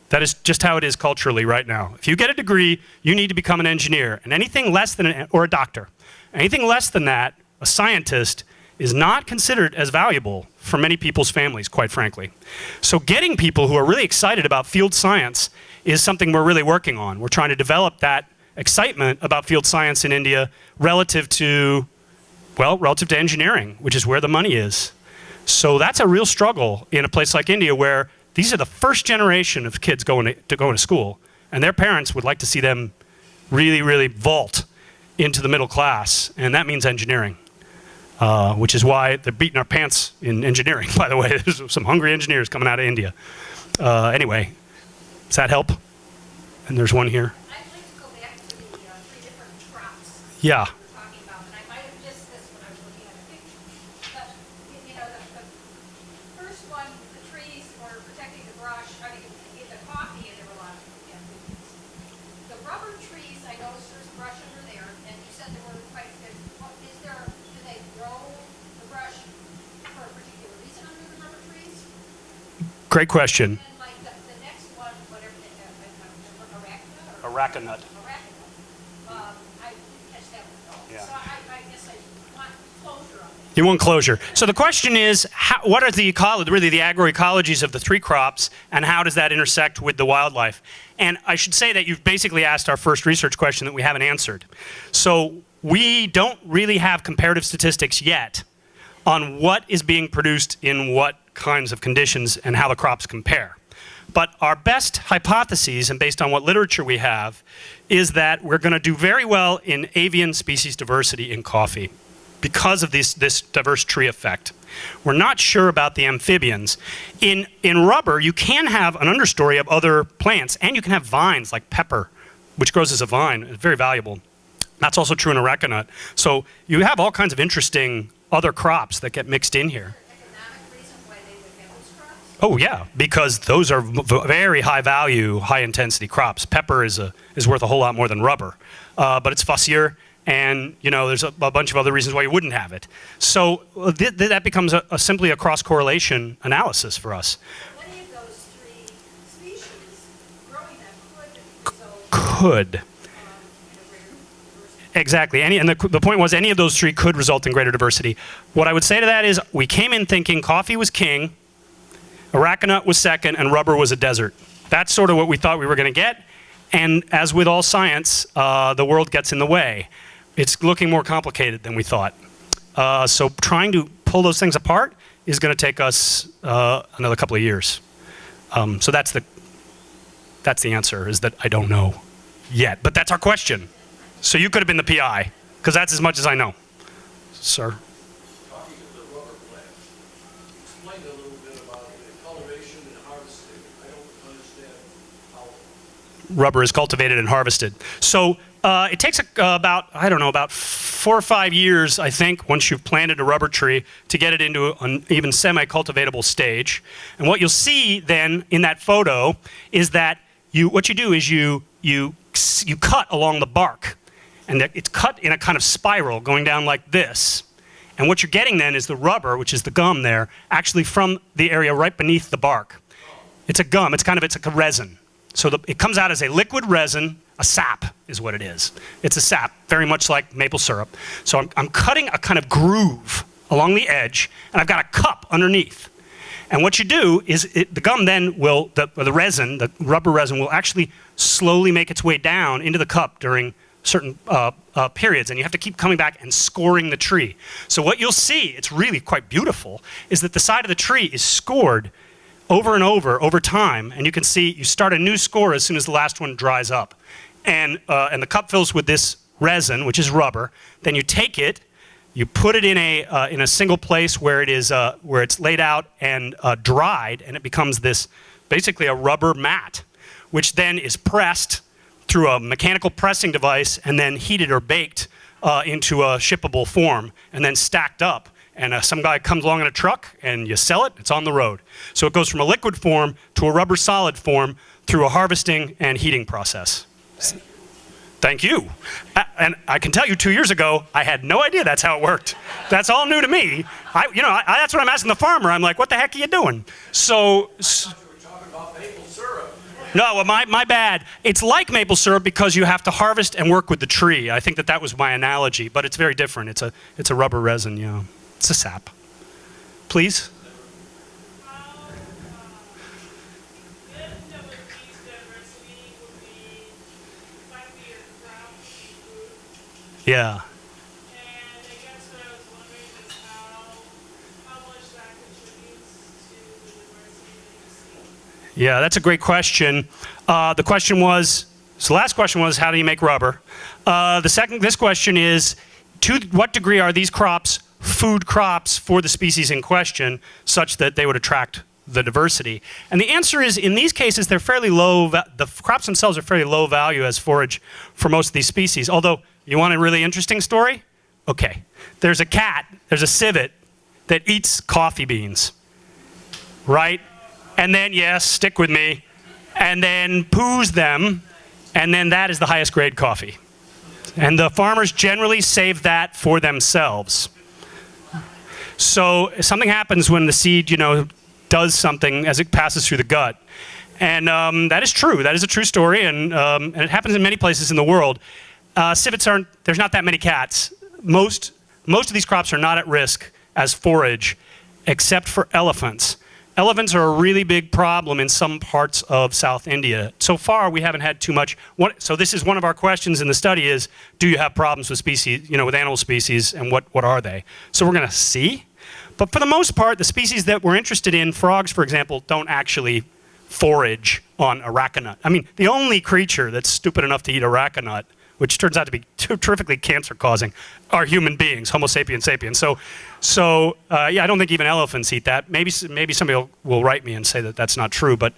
That is just how it is culturally right now. If you get a degree, you need to become an engineer. And anything less than, or a doctor. Anything less than that, a scientist, is not considered as valuable for many people's families, quite frankly. So getting people who are really excited about field science is something we're really working on. We're trying to develop that excitement about field science in India relative to engineering, which is where the money is. So that's a real struggle in a place like India where these are the first generation of kids going to school, and their parents would like to see them really, really vault into the middle class, and that means engineering, which is why they're beating our pants in engineering, by the way. There's some hungry engineers coming out of India. Anyway, does that help? And there's one here. I'd like to go back to the 3 different crops Yeah. you were talking about, and I might have missed this when I was looking at the picture. But, you know, the first one, the trees were protecting the brush, I mean, the coffee, and there were a lot of amphibians. The rubber trees, I noticed there's brush under there, and you said there were quite a bit. Do they grow the brush for a particular reason under the rubber trees? Great question. And like the next one, whatever, arachna or? Aracanut. I didn't catch that one at all. Yeah. So I guess I want closure on it. You want closure. So the question is, what are the really the agroecologies of the 3 crops, and how does that intersect with the wildlife? And I should say that you've basically asked our first research question that we haven't answered. So we don't really have comparative statistics yet on what is being produced in what kinds of conditions and how the crops compare. But our best hypotheses, and based on what literature we have, is that we're going to do very well in avian species diversity in coffee because of this diverse tree effect. We're not sure about the amphibians. In rubber, you can have an understory of other plants, and you can have vines like pepper, which grows as a vine. It's very valuable. That's also true in aracanut. So you have all kinds of interesting other crops that get mixed in here. Economic reason why they would have those crops? Oh yeah, because those are very high value, high intensity crops. Pepper is worth a whole lot more than rubber, but it's fussier, and you know there's a bunch of other reasons why you wouldn't have it. So that becomes simply a cross correlation analysis for us. Any of those 3 species, growing them could result Could. in a greater diversity. Exactly. And the point was any of those 3 could result in greater diversity. What I would say to that is we came in thinking coffee was king, aracanut was second, and rubber was a desert. That's sort of what we thought we were going to get. And as with all science, the world gets in the way. It's looking more complicated than we thought. So trying to pull those things apart is going to take us another couple of years. So that's the answer, is that I don't know yet. But that's our question. So you could have been the PI, because that's as much as I know. Sir? Talking of the rubber plant, explain a little bit about the cultivation and harvesting. I don't understand how. Rubber is cultivated and harvested. So it takes about 4 or 5 years, I think, once you've planted a rubber tree to get it into an even semi-cultivatable stage. And what you'll see then in that photo is that what you do is you cut along the bark. And it's cut in a kind of spiral going down like this. And what you're getting then is the rubber, which is the gum there, actually from the area right beneath the bark. It's a gum. It's like a resin. So it comes out as a liquid resin. A sap is what it is. It's a sap, very much like maple syrup. So I'm cutting a kind of groove along the edge, and I've got a cup underneath. And what you do is the gum then the rubber resin will actually slowly make its way down into the cup during periods, and you have to keep coming back and scoring the tree. So what you'll see, it's really quite beautiful, is that the side of the tree is scored over and over time, and you can see you start a new score as soon as the last one dries up. And the cup fills with this resin, which is rubber. Then you take it, you put it in a single place where it is where it's laid out and dried, and it becomes this basically a rubber mat, which then is pressed through a mechanical pressing device and then heated or baked into a shippable form and then stacked up. And some guy comes along in a truck and you sell it, it's on the road. So it goes from a liquid form to a rubber solid form through a harvesting and heating process. Thank you. And I can tell you 2 years ago, I had no idea that's how it worked. That's all new to me. That's what I'm asking the farmer. I'm like, what the heck are you doing? So, Talking about maple syrup. no, well, my bad. It's like maple syrup because you have to harvest and work with the tree. I think that was my analogy, but it's very different. It's a rubber resin, yeah. It's a sap. Please? Yeah. And I guess what I was wondering is how much that contributes to the diversity that you see. Yeah, that's a great question. The question was, so the last question was, how do you make rubber? This question is, to what degree are these crops food crops for the species in question, such that they would attract the diversity? And the answer is, in these cases, they're fairly low. The crops themselves are fairly low value as forage for most of these species. Although, you want a really interesting story? Okay. There's a civet that eats coffee beans, right? And then, yes, stick with me, and then poos them, and then that is the highest grade coffee. And the farmers generally save that for themselves. So something happens when the seed, does something as it passes through the gut. And that is true. That is a true story, and it happens in many places in the world. Civets there's not that many cats. Most of these crops are not at risk as forage, except for elephants. Elephants are a really big problem in some parts of South India. So far, we haven't had too much. So this is one of our questions in the study is, do you have problems with species, with animal species, and what are they? So we're gonna see. But for the most part, the species that we're interested in, frogs, for example, don't actually forage on areca nut. I mean, the only creature that's stupid enough to eat areca nut, which turns out to be terrifically cancer-causing, are human beings, Homo sapiens sapiens. So I don't think even elephants eat that. Maybe somebody will write me and say that that's not true, but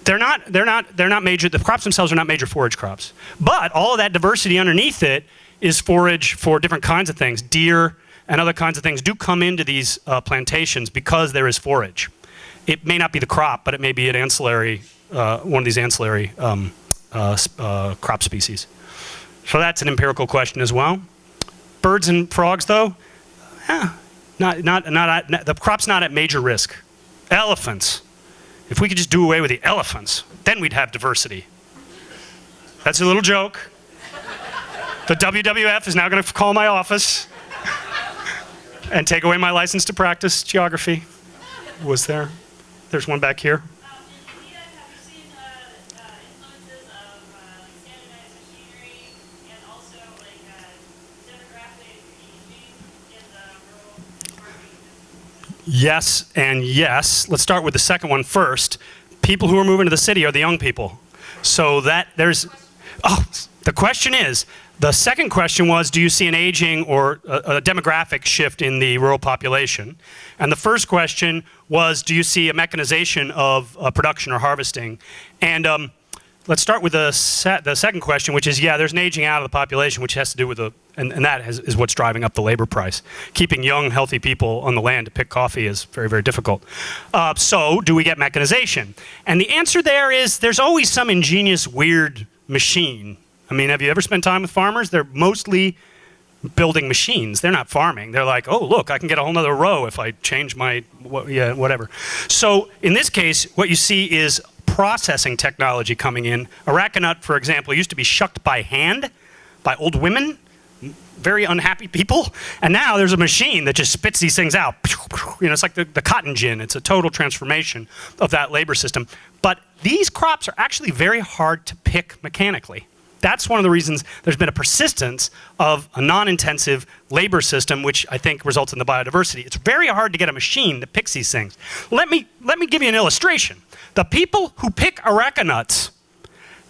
they're not major. The crops themselves are not major forage crops. But all of that diversity underneath it is forage for different kinds of things. Deer and other kinds of things do come into these plantations because there is forage. It may not be the crop, but it may be an ancillary, one of these ancillary crop species. So that's an empirical question as well. Birds and frogs, though, the crop's not at major risk. Elephants. If we could just do away with the elephants, then we'd have diversity. That's a little joke. The WWF is now going to call my office and take away my license to practice geography. Was there? There's one back here. In India, have you seen influences of standardized machinery and also demographic aging in the rural farming? Yes and yes. Let's start with the second one first. People who are moving to the city are the young people. So the question is, the second question was, do you see an aging or a demographic shift in the rural population? And the first question was, do you see a mechanization of production or harvesting? And let's start with the second question, which is, yeah, there's an aging out of the population, which has to do with and that is what's driving up the labor price. Keeping young, healthy people on the land to pick coffee is very, very difficult. So do we get mechanization? And the answer there is, there's always some ingenious, weird machine. I mean, have you ever spent time with farmers? They're mostly building machines. They're not farming. They're like, oh, look, I can get a whole nother row if I change my, whatever. So in this case, what you see is processing technology coming in. Areca nut, for example, used to be shucked by hand by old women, very unhappy people. And now there's a machine that just spits these things out. It's like the cotton gin. It's a total transformation of that labor system. But these crops are actually very hard to pick mechanically. That's one of the reasons there's been a persistence of a non-intensive labor system, which I think results in the biodiversity. It's very hard to get a machine that picks these things. Let me give you an illustration. The people who pick areca nuts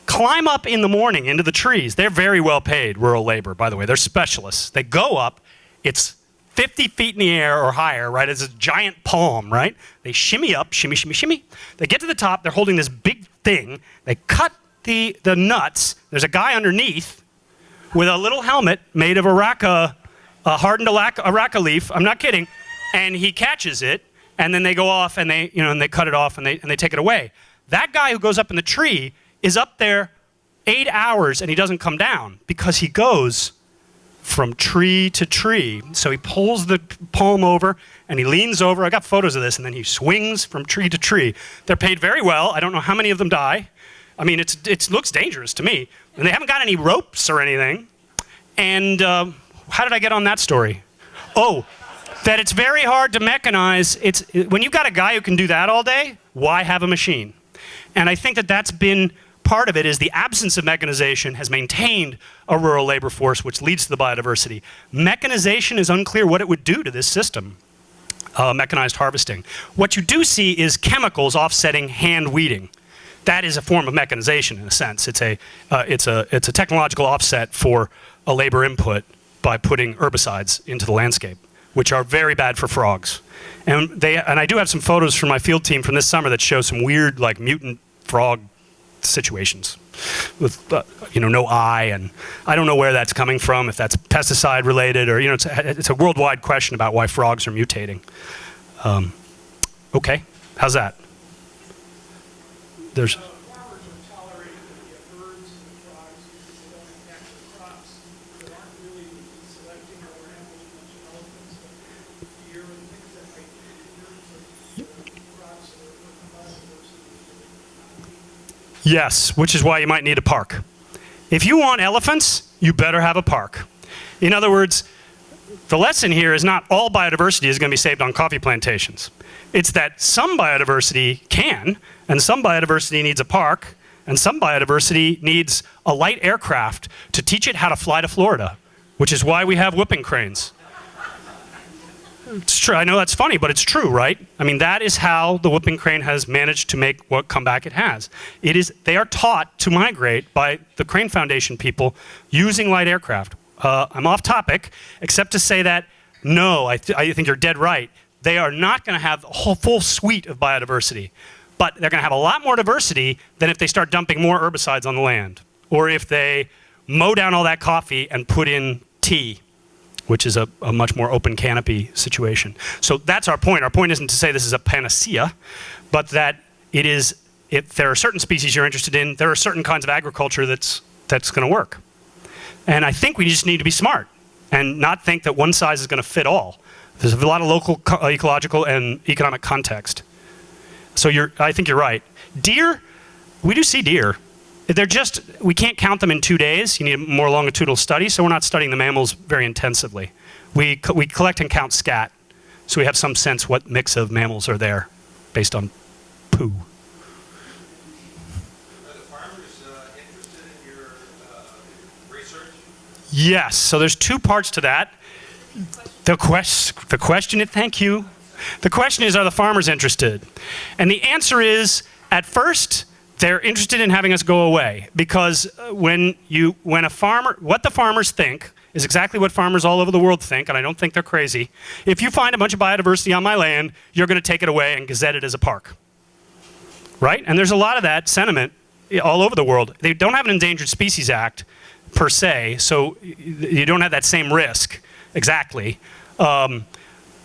climb up in the morning into the trees. They're very well paid, rural labor, by the way. They're specialists. They go up. It's 50 feet in the air or higher, right? It's a giant palm, right? They shimmy up, shimmy, shimmy, shimmy. They get to the top. They're holding this big thing. They cut the nuts. There's a guy underneath with a little helmet made of areca, hardened areca leaf. I'm not kidding. And he catches it, and then they go off and they, and they cut it off and they take it away. That guy who goes up in the tree is up there 8 hours and he doesn't come down because he goes from tree to tree. So he pulls the palm over and he leans over. I got photos of this, and then he swings from tree to tree. They're paid very well. I don't know how many of them die. I mean, it looks dangerous to me. And they haven't got any ropes or anything. And how did I get on that story? Oh, that it's very hard to mechanize. When you've got a guy who can do that all day, why have a machine? And I think that that's been part of it, is the absence of mechanization has maintained a rural labor force, which leads to the biodiversity. Mechanization is unclear what it would do to this system, mechanized harvesting. What you do see is chemicals offsetting hand weeding. That is a form of mechanization in a sense. It's a technological offset for a labor input by putting herbicides into the landscape, which are very bad for frogs. And I do have some photos from my field team from this summer that show some weird, like, mutant frog situations with no eye, and I don't know where that's coming from, if that's pesticide related or it's a worldwide question about why frogs are mutating. Okay, how's that? There's farmers are tolerating the birds and the frogs because they don't impact their crops. They aren't really selecting or having much elephants, but deer and things that might interfere with crops or biodiversity. Yes, which is why you might need a park. If you want elephants, you better have a park. In other words, the lesson here is not all biodiversity is going to be saved on coffee plantations. It's that some biodiversity can, and some biodiversity needs a park, and some biodiversity needs a light aircraft to teach it how to fly to Florida, which is why we have whooping cranes. It's true. I know that's funny, but it's true, right? I mean, that is how the whooping crane has managed to make what comeback it has. They are taught to migrate by the Crane Foundation people using light aircraft. I'm off topic, except to say that, no, I think you're dead right. They are not going to have a whole full suite of biodiversity, but they're going to have a lot more diversity than if they start dumping more herbicides on the land, or if they mow down all that coffee and put in tea, which is a much more open canopy situation. So that's our point. Our point isn't to say this is a panacea, but that it is, if there are certain species you're interested in, there are certain kinds of agriculture that's going to work. And I think we just need to be smart and not think that one size is going to fit all. There's a lot of local ecological and economic context. So I think you're right. Deer, we do see deer. We can't count them in 2 days. You need a more longitudinal study, so we're not studying the mammals very intensively. We collect and count scat, so we have some sense what mix of mammals are there based on poo. Are the farmers interested in your research? Yes, so there's two parts to that. The question, thank you. The question is, are the farmers interested? And the answer is, at first, they're interested in having us go away, because what the farmers think is exactly what farmers all over the world think, and I don't think they're crazy. If you find a bunch of biodiversity on my land, you're going to take it away and gazette it as a park. Right? And there's a lot of that sentiment all over the world. They don't have an Endangered Species Act, per se, so you don't have that same risk. Exactly.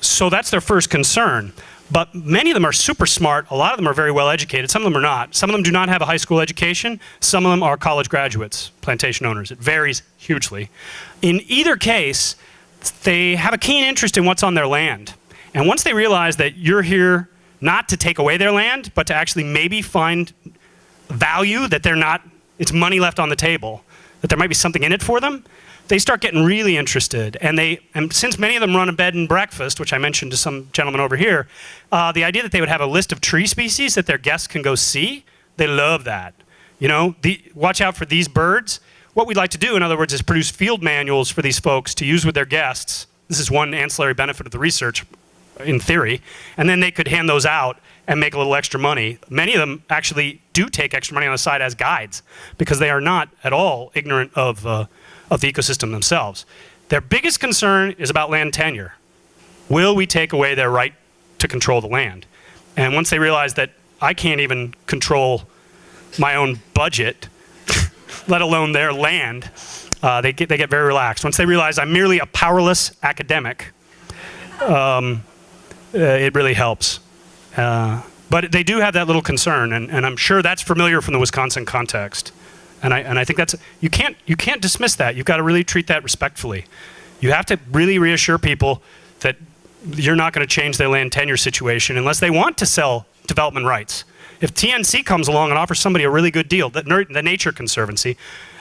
So that's their first concern. But many of them are super smart. A lot of them are very well educated. Some of them are not. Some of them do not have a high school education. Some of them are college graduates, plantation owners. It varies hugely. In either case, they have a keen interest in what's on their land. And once they realize that you're here not to take away their land, but to actually maybe find value, that it's money left on the table, that there might be something in it for them, they start getting really interested. And since many of them run a bed and breakfast, which I mentioned to some gentleman over here, the idea that they would have a list of tree species that their guests can go see, they love that. Watch out for these birds. what we'd like to do, in other words, is produce field manuals for these folks to use with their guests. This is one ancillary benefit of the research, in theory. And then they could hand those out and make a little extra money. Many of them actually do take extra money on the side as guides because they are not at all ignorant of the ecosystem themselves. Their biggest concern is about land tenure. Will we take away their right to control the land? And once they realize that I can't even control my own budget, let alone their land, they get very relaxed. Once they realize I'm merely a powerless academic, it really helps. But they do have that little concern, and I'm sure that's familiar from the Wisconsin context. And I think that's, you can't dismiss that. You've got to really treat that respectfully. You have to really reassure people that you're not going to change their land tenure situation unless they want to sell development rights. If TNC comes along and offers somebody a really good deal, the Nature Conservancy,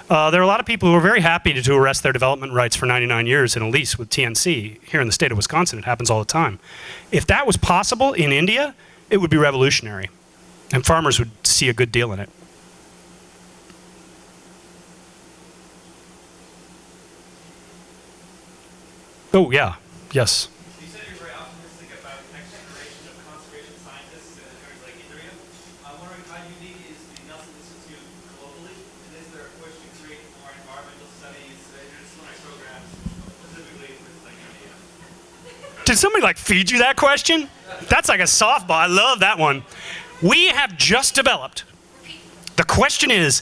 there are a lot of people who are very happy to arrest their development rights for 99 years in a lease with TNC. Here in the state of Wisconsin, it happens all the time. If that was possible in India, it would be revolutionary, and farmers would see a good deal in it. Oh, yeah. Yes. You said you're very optimistic about the next generation of conservation scientists in areas like India. I'm wondering how unique is the Nelson Institute globally, and is there a push to create more environmental studies, interdisciplinary programs, specifically with like India? Did somebody like feed you that question? That's like a softball. I love that one. We have just developed. The question is,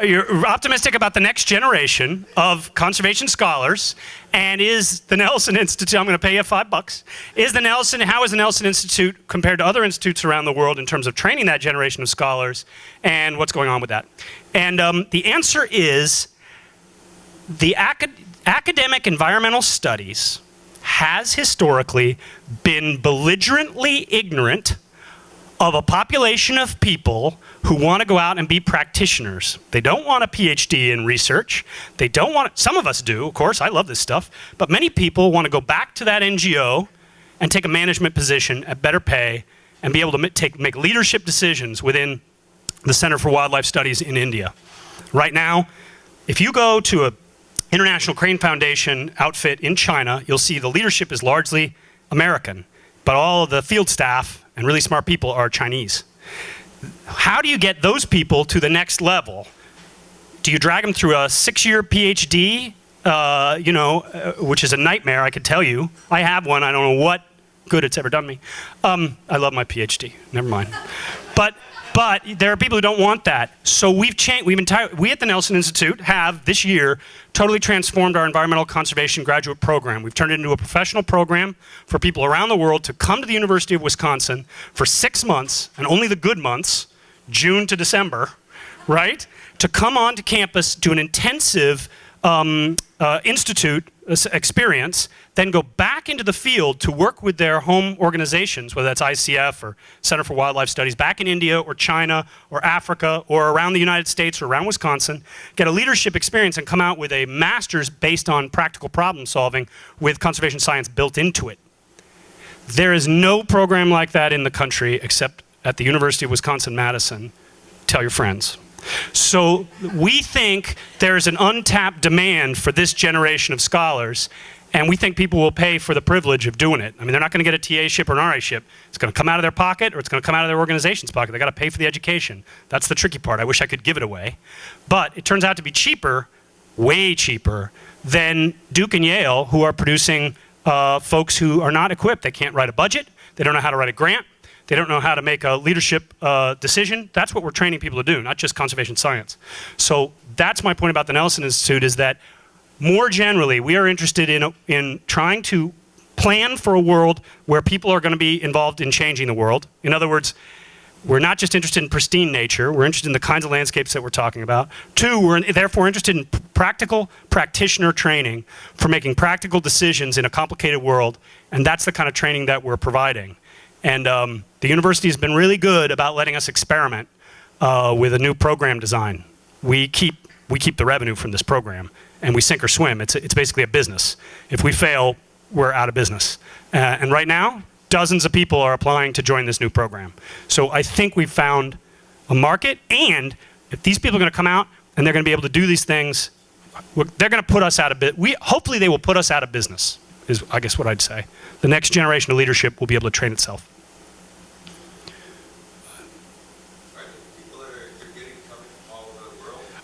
you're optimistic about the next generation of conservation scholars, and is the Nelson Institute, I'm going to pay you $5, how is the Nelson Institute compared to other institutes around the world in terms of training that generation of scholars, and what's going on with that? And the answer is, the academic environmental studies has historically been belligerently ignorant of a population of people who want to go out and be practitioners. They don't want a PhD in research. They don't want, some of us do, of course, I love this stuff, but many people want to go back to that NGO and take a management position at better pay and be able to make leadership decisions within the Center for Wildlife Studies in India. Right now, if you go to an International Crane Foundation outfit in China, you'll see the leadership is largely American, but all of the field staff and really smart people are Chinese. How do you get those people to the next level? Do you drag them through a 6-year PhD, which is a nightmare, I could tell you. I have one, I don't know what good it's ever done me. I love my PhD, never mind. But there are people who don't want that. So we at the Nelson Institute have, this year, totally transformed our environmental conservation graduate program. We've turned it into a professional program for people around the world to come to the University of Wisconsin for 6 months, and only the good months, June to December, right? To come onto campus, do an intensive institute experience, then go back into the field to work with their home organizations, whether that's ICF or Center for Wildlife Studies, back in India or China or Africa or around the United States or around Wisconsin, get a leadership experience and come out with a master's based on practical problem solving with conservation science built into it. There is no program like that in the country except at the University of Wisconsin-Madison. Tell your friends. So we think there's an untapped demand for this generation of scholars, and we think people will pay for the privilege of doing it. I mean, they're not going to get a TA-ship or an RA-ship. It's going to come out of their pocket, or it's going to come out of their organization's pocket. They've got to pay for the education. That's the tricky part. I wish I could give it away. But it turns out to be cheaper, way cheaper, than Duke and Yale, who are producing folks who are not equipped. They can't write a budget. They don't know how to write a grant. They don't know how to make a leadership decision. That's what we're training people to do, not just conservation science. So that's my point about the Nelson Institute, is that more generally, we are interested in trying to plan for a world where people are going to be involved in changing the world. In other words, we're not just interested in pristine nature, we're interested in the kinds of landscapes that we're talking about. 2, we're therefore interested in practical practitioner training for making practical decisions in a complicated world, and that's the kind of training that we're providing. And the university has been really good about letting us experiment with a new program design. We keep the revenue from this program, and we sink or swim. It's basically a business. If we fail, we're out of business. And right now, dozens of people are applying to join this new program. So I think we've found a market, and if these people are going to come out and they're going to be able to do these things. They're going to put us out of business. Hopefully they will put us out of business, is I guess what I'd say. The next generation of leadership will be able to train itself.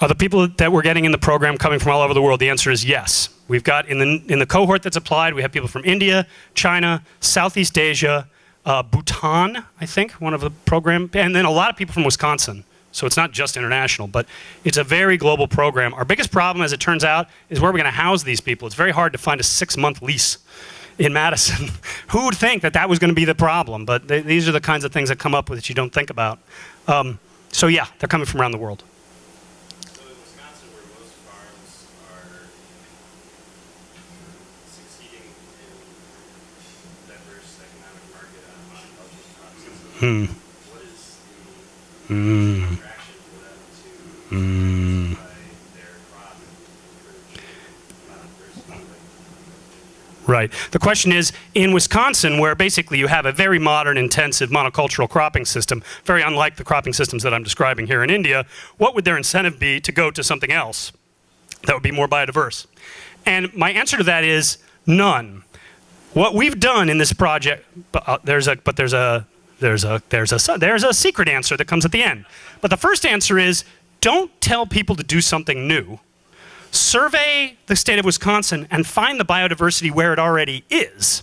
Are the people that we're getting in the program coming from all over the world? The answer is yes. We've got in the cohort that's applied, we have people from India, China, Southeast Asia, Bhutan, I think, one of the program, and then a lot of people from Wisconsin. So it's not just international, but it's a very global program. Our biggest problem, as it turns out, is where we're going to house these people. It's very hard to find a 6-month lease in Madison. Who would think that that was going to be the problem? But these are the kinds of things that come up with that you don't think about. So yeah, they're coming from around the world. So in Wisconsin, where most farms are succeeding in diverse economic market on monoculture crops, what is the attraction for them to diversify their crop and encourage biodiversity? Right. The question is, in Wisconsin, where basically you have a very modern, intensive monocultural cropping system, very unlike the cropping systems that I'm describing here in India, what would their incentive be to go to something else that would be more biodiverse? And my answer to that is none. What we've done in this project, there's a secret answer that comes at the end. But the first answer is, don't tell people to do something new. Survey the state of Wisconsin and find the biodiversity where it already is.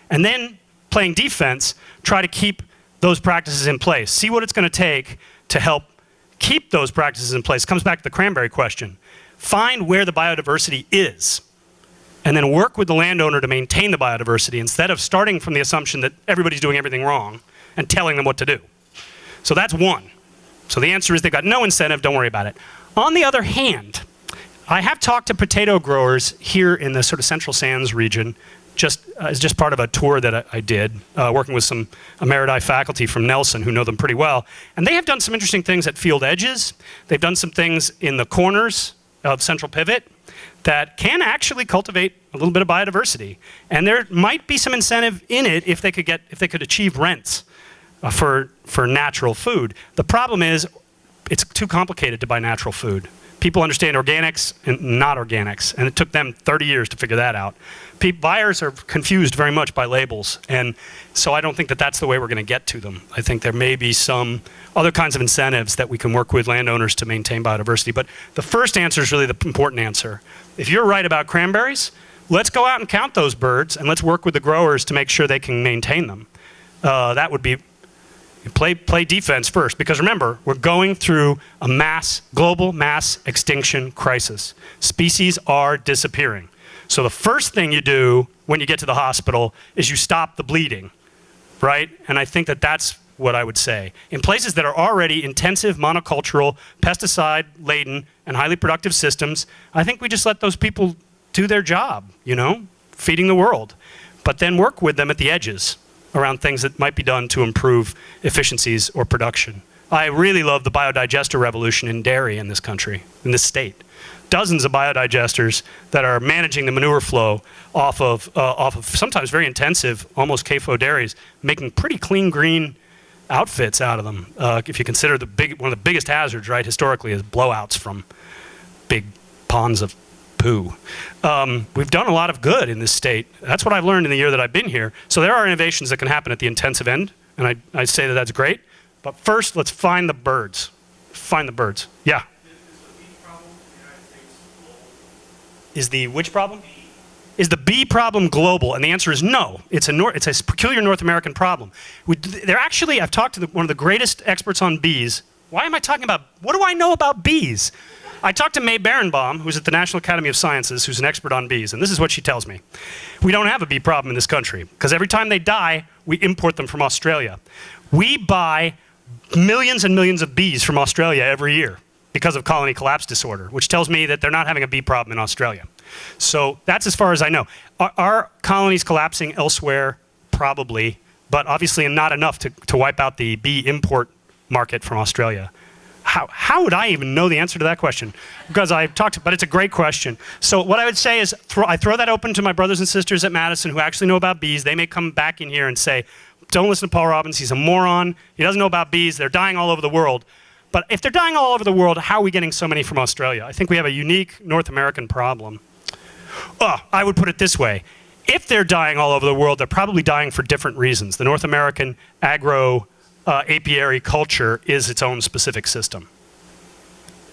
And then, playing defense, try to keep those practices in place. See what it's going to take to help keep those practices in place. It comes back to the cranberry question. Find where the biodiversity is, and then work with the landowner to maintain the biodiversity instead of starting from the assumption that everybody's doing everything wrong and telling them what to do. So that's one. So the answer is they've got no incentive, don't worry about it. On the other hand, I have talked to potato growers here in the sort of Central Sands region, as just part of a tour that I did, working with some emeriti faculty from Nelson who know them pretty well. And they have done some interesting things at field edges. They've done some things in the corners of Central Pivot that can actually cultivate a little bit of biodiversity. And there might be some incentive in it if they could achieve rents for natural food. The problem is it's too complicated to buy natural food. People understand organics and not organics, and it took them 30 years to figure that out. Buyers are confused very much by labels, and so I don't think that that's the way we're going to get to them. I think there may be some other kinds of incentives that we can work with landowners to maintain biodiversity. But the first answer is really the important answer. If you're right about cranberries, let's go out and count those birds, and let's work with the growers to make sure they can maintain them. That would be play defense first, because remember, we're going through a global mass extinction crisis. Species are disappearing. So the first thing you do when you get to the hospital is you stop the bleeding, right? And I think that that's what I would say. In places that are already intensive, monocultural, pesticide-laden, and highly productive systems, I think we just let those people do their job, feeding the world. But then work with them at the edges around things that might be done to improve efficiencies or production. I really love the biodigester revolution in dairy in this country, in this state. Dozens of biodigesters that are managing the manure flow off of sometimes very intensive, almost CAFO dairies, making pretty clean green outfits out of them. If you consider one of the biggest hazards, right, historically, is blowouts from big ponds of poo. We've done a lot of good in this state. That's what I've learned in the year that I've been here. So there are innovations that can happen at the intensive end, and I say that that's great. But first, let's find the birds. Find the birds. Yeah? Is the which problem? Is the bee problem global? And the answer is no. It's a peculiar North American problem. I've talked to one of the greatest experts on bees. Why am I talking about, what do I know about bees? I talked to May Berenbaum, who's at the National Academy of Sciences, who's an expert on bees, and this is what she tells me. We don't have a bee problem in this country, because every time they die, we import them from Australia. We buy millions and millions of bees from Australia every year because of colony collapse disorder, which tells me that they're not having a bee problem in Australia. So that's as far as I know. Are colonies collapsing elsewhere? Probably, but obviously not enough to wipe out the bee import market from Australia. How would I even know the answer to that question? Because I've talked, but it's a great question. So what I would say is, I throw that open to my brothers and sisters at Madison who actually know about bees. They may come back in here and say, don't listen to Paul Robbins, he's a moron, he doesn't know about bees, they're dying all over the world. But if they're dying all over the world, how are we getting so many from Australia? I think we have a unique North American problem. I would put it this way. If they're dying all over the world, they're probably dying for different reasons. The North American apiary culture is its own specific system.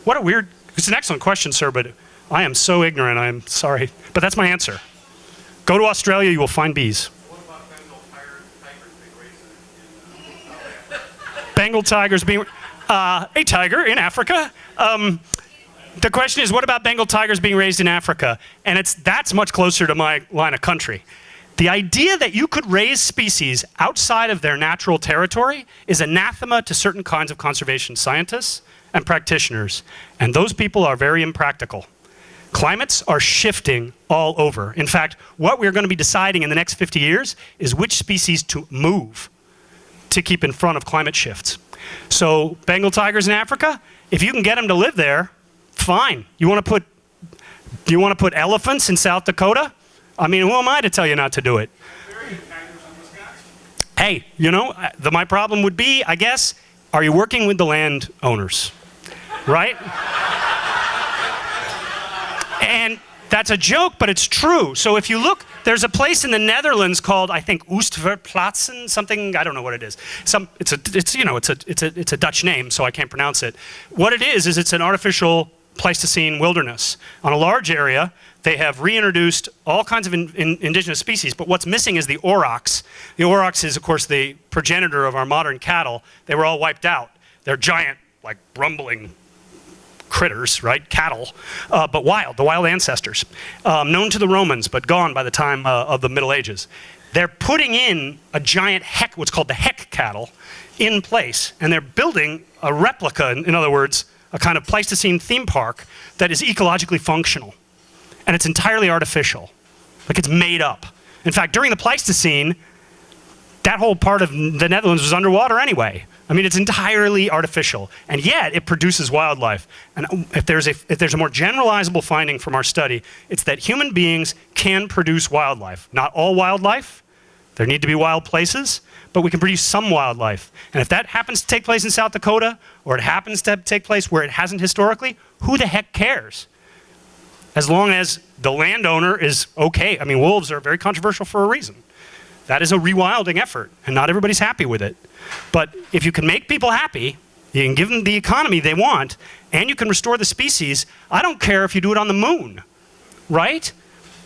What a weird, it's an excellent question, sir, but I am so ignorant, I'm sorry. But that's my answer. Go to Australia, you will find bees. What about Bengal tigers being raised in South Africa? Bengal tigers being, a tiger in Africa. The question is, what about Bengal tigers being raised in Africa? And that's much closer to my line of country. The idea that you could raise species outside of their natural territory is anathema to certain kinds of conservation scientists and practitioners. And those people are very impractical. Climates are shifting all over. In fact, what we're going to be deciding in the next 50 years is which species to move to keep in front of climate shifts. So Bengal tigers in Africa, if you can get them to live there, fine. You want to put elephants in South Dakota? I mean, who am I to tell you not to do it? Hey, you know, my problem would be, I guess, are you working with the landowners, right? And that's a joke, but it's true. So if you look, there's a place in the Netherlands called, I think, Oostverplaatsen, something, I don't know what it is. It's a Dutch name, so I can't pronounce it. What it is it's an artificial Pleistocene wilderness. On a large area, they have reintroduced all kinds of indigenous species, but what's missing is the aurochs. The aurochs is, of course, the progenitor of our modern cattle. They were all wiped out. They're giant, like rumbling critters, right? Cattle, but wild, the wild ancestors. Known to the Romans, but gone by the time of the Middle Ages. They're putting in a giant what's called the heck cattle, in place, and they're building a replica, in other words, a kind of Pleistocene theme park that is ecologically functional. And it's entirely artificial. Like it's made up. In fact, during the Pleistocene, that whole part of the Netherlands was underwater anyway. I mean, it's entirely artificial, and yet it produces wildlife. And if there's a more generalizable finding from our study, it's that human beings can produce wildlife. Not all wildlife. There need to be wild places, but we can produce some wildlife. And if that happens to take place in South Dakota, or it happens to take place where it hasn't historically, who the heck cares? As long as the landowner is okay. I mean, wolves are very controversial for a reason. That is a rewilding effort, and not everybody's happy with it. But if you can make people happy, you can give them the economy they want, and you can restore the species, I don't care if you do it on the moon, right?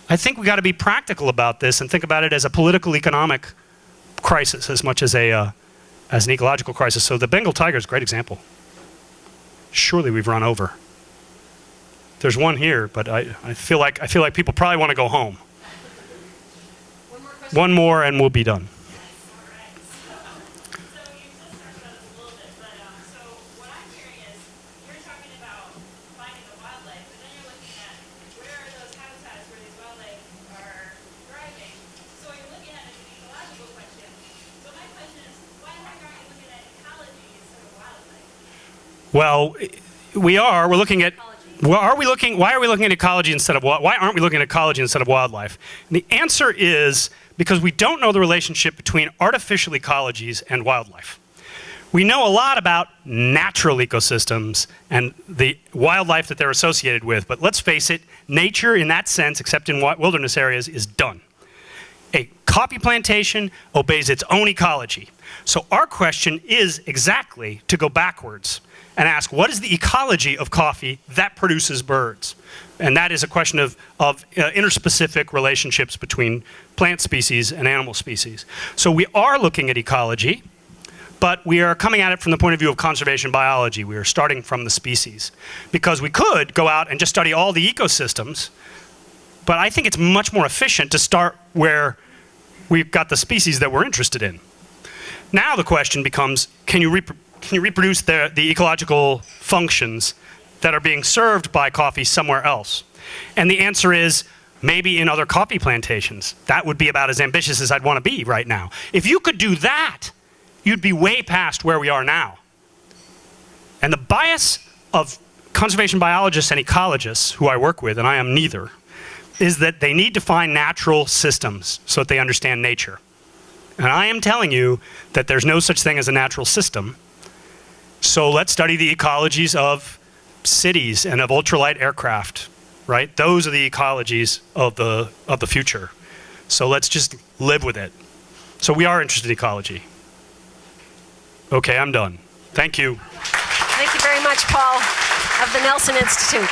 I think we got to be practical about this and think about it as a political economic crisis as much as an ecological crisis. So the Bengal tiger is a great example. Surely we've run over. There's one here, but I feel like people probably want to go home. One more and we'll be done. Well, we are. We're looking at. Why are we looking at ecology instead of why aren't we looking at ecology instead of wildlife? And the answer is because we don't know the relationship between artificial ecologies and wildlife. We know a lot about natural ecosystems and the wildlife that they're associated with, but let's face it, nature in that sense, except in wilderness areas, is done. A coffee plantation obeys its own ecology. So our question is exactly to go backwards and ask, what is the ecology of coffee that produces birds? And that is a question of interspecific relationships between plant species and animal species. So we are looking at ecology, but we are coming at it from the point of view of conservation biology. We are starting from the species. Because we could go out and just study all the ecosystems, but I think it's much more efficient to start where we've got the species that we're interested in. Now the question becomes, can you reproduce the ecological functions that are being served by coffee somewhere else? And the answer is, maybe in other coffee plantations. That would be about as ambitious as I'd want to be right now. If you could do that, you'd be way past where we are now. And the bias of conservation biologists and ecologists, who I work with, and I am neither, is that they need to find natural systems so that they understand nature. And I am telling you that there's no such thing as a natural system. So let's study the ecologies of cities and of ultralight aircraft, right? Those are the ecologies of the future. So let's just live with it. So we are interested in ecology. Okay, I'm done. Thank you. Thank you very much, Paul, of the Nelson Institute.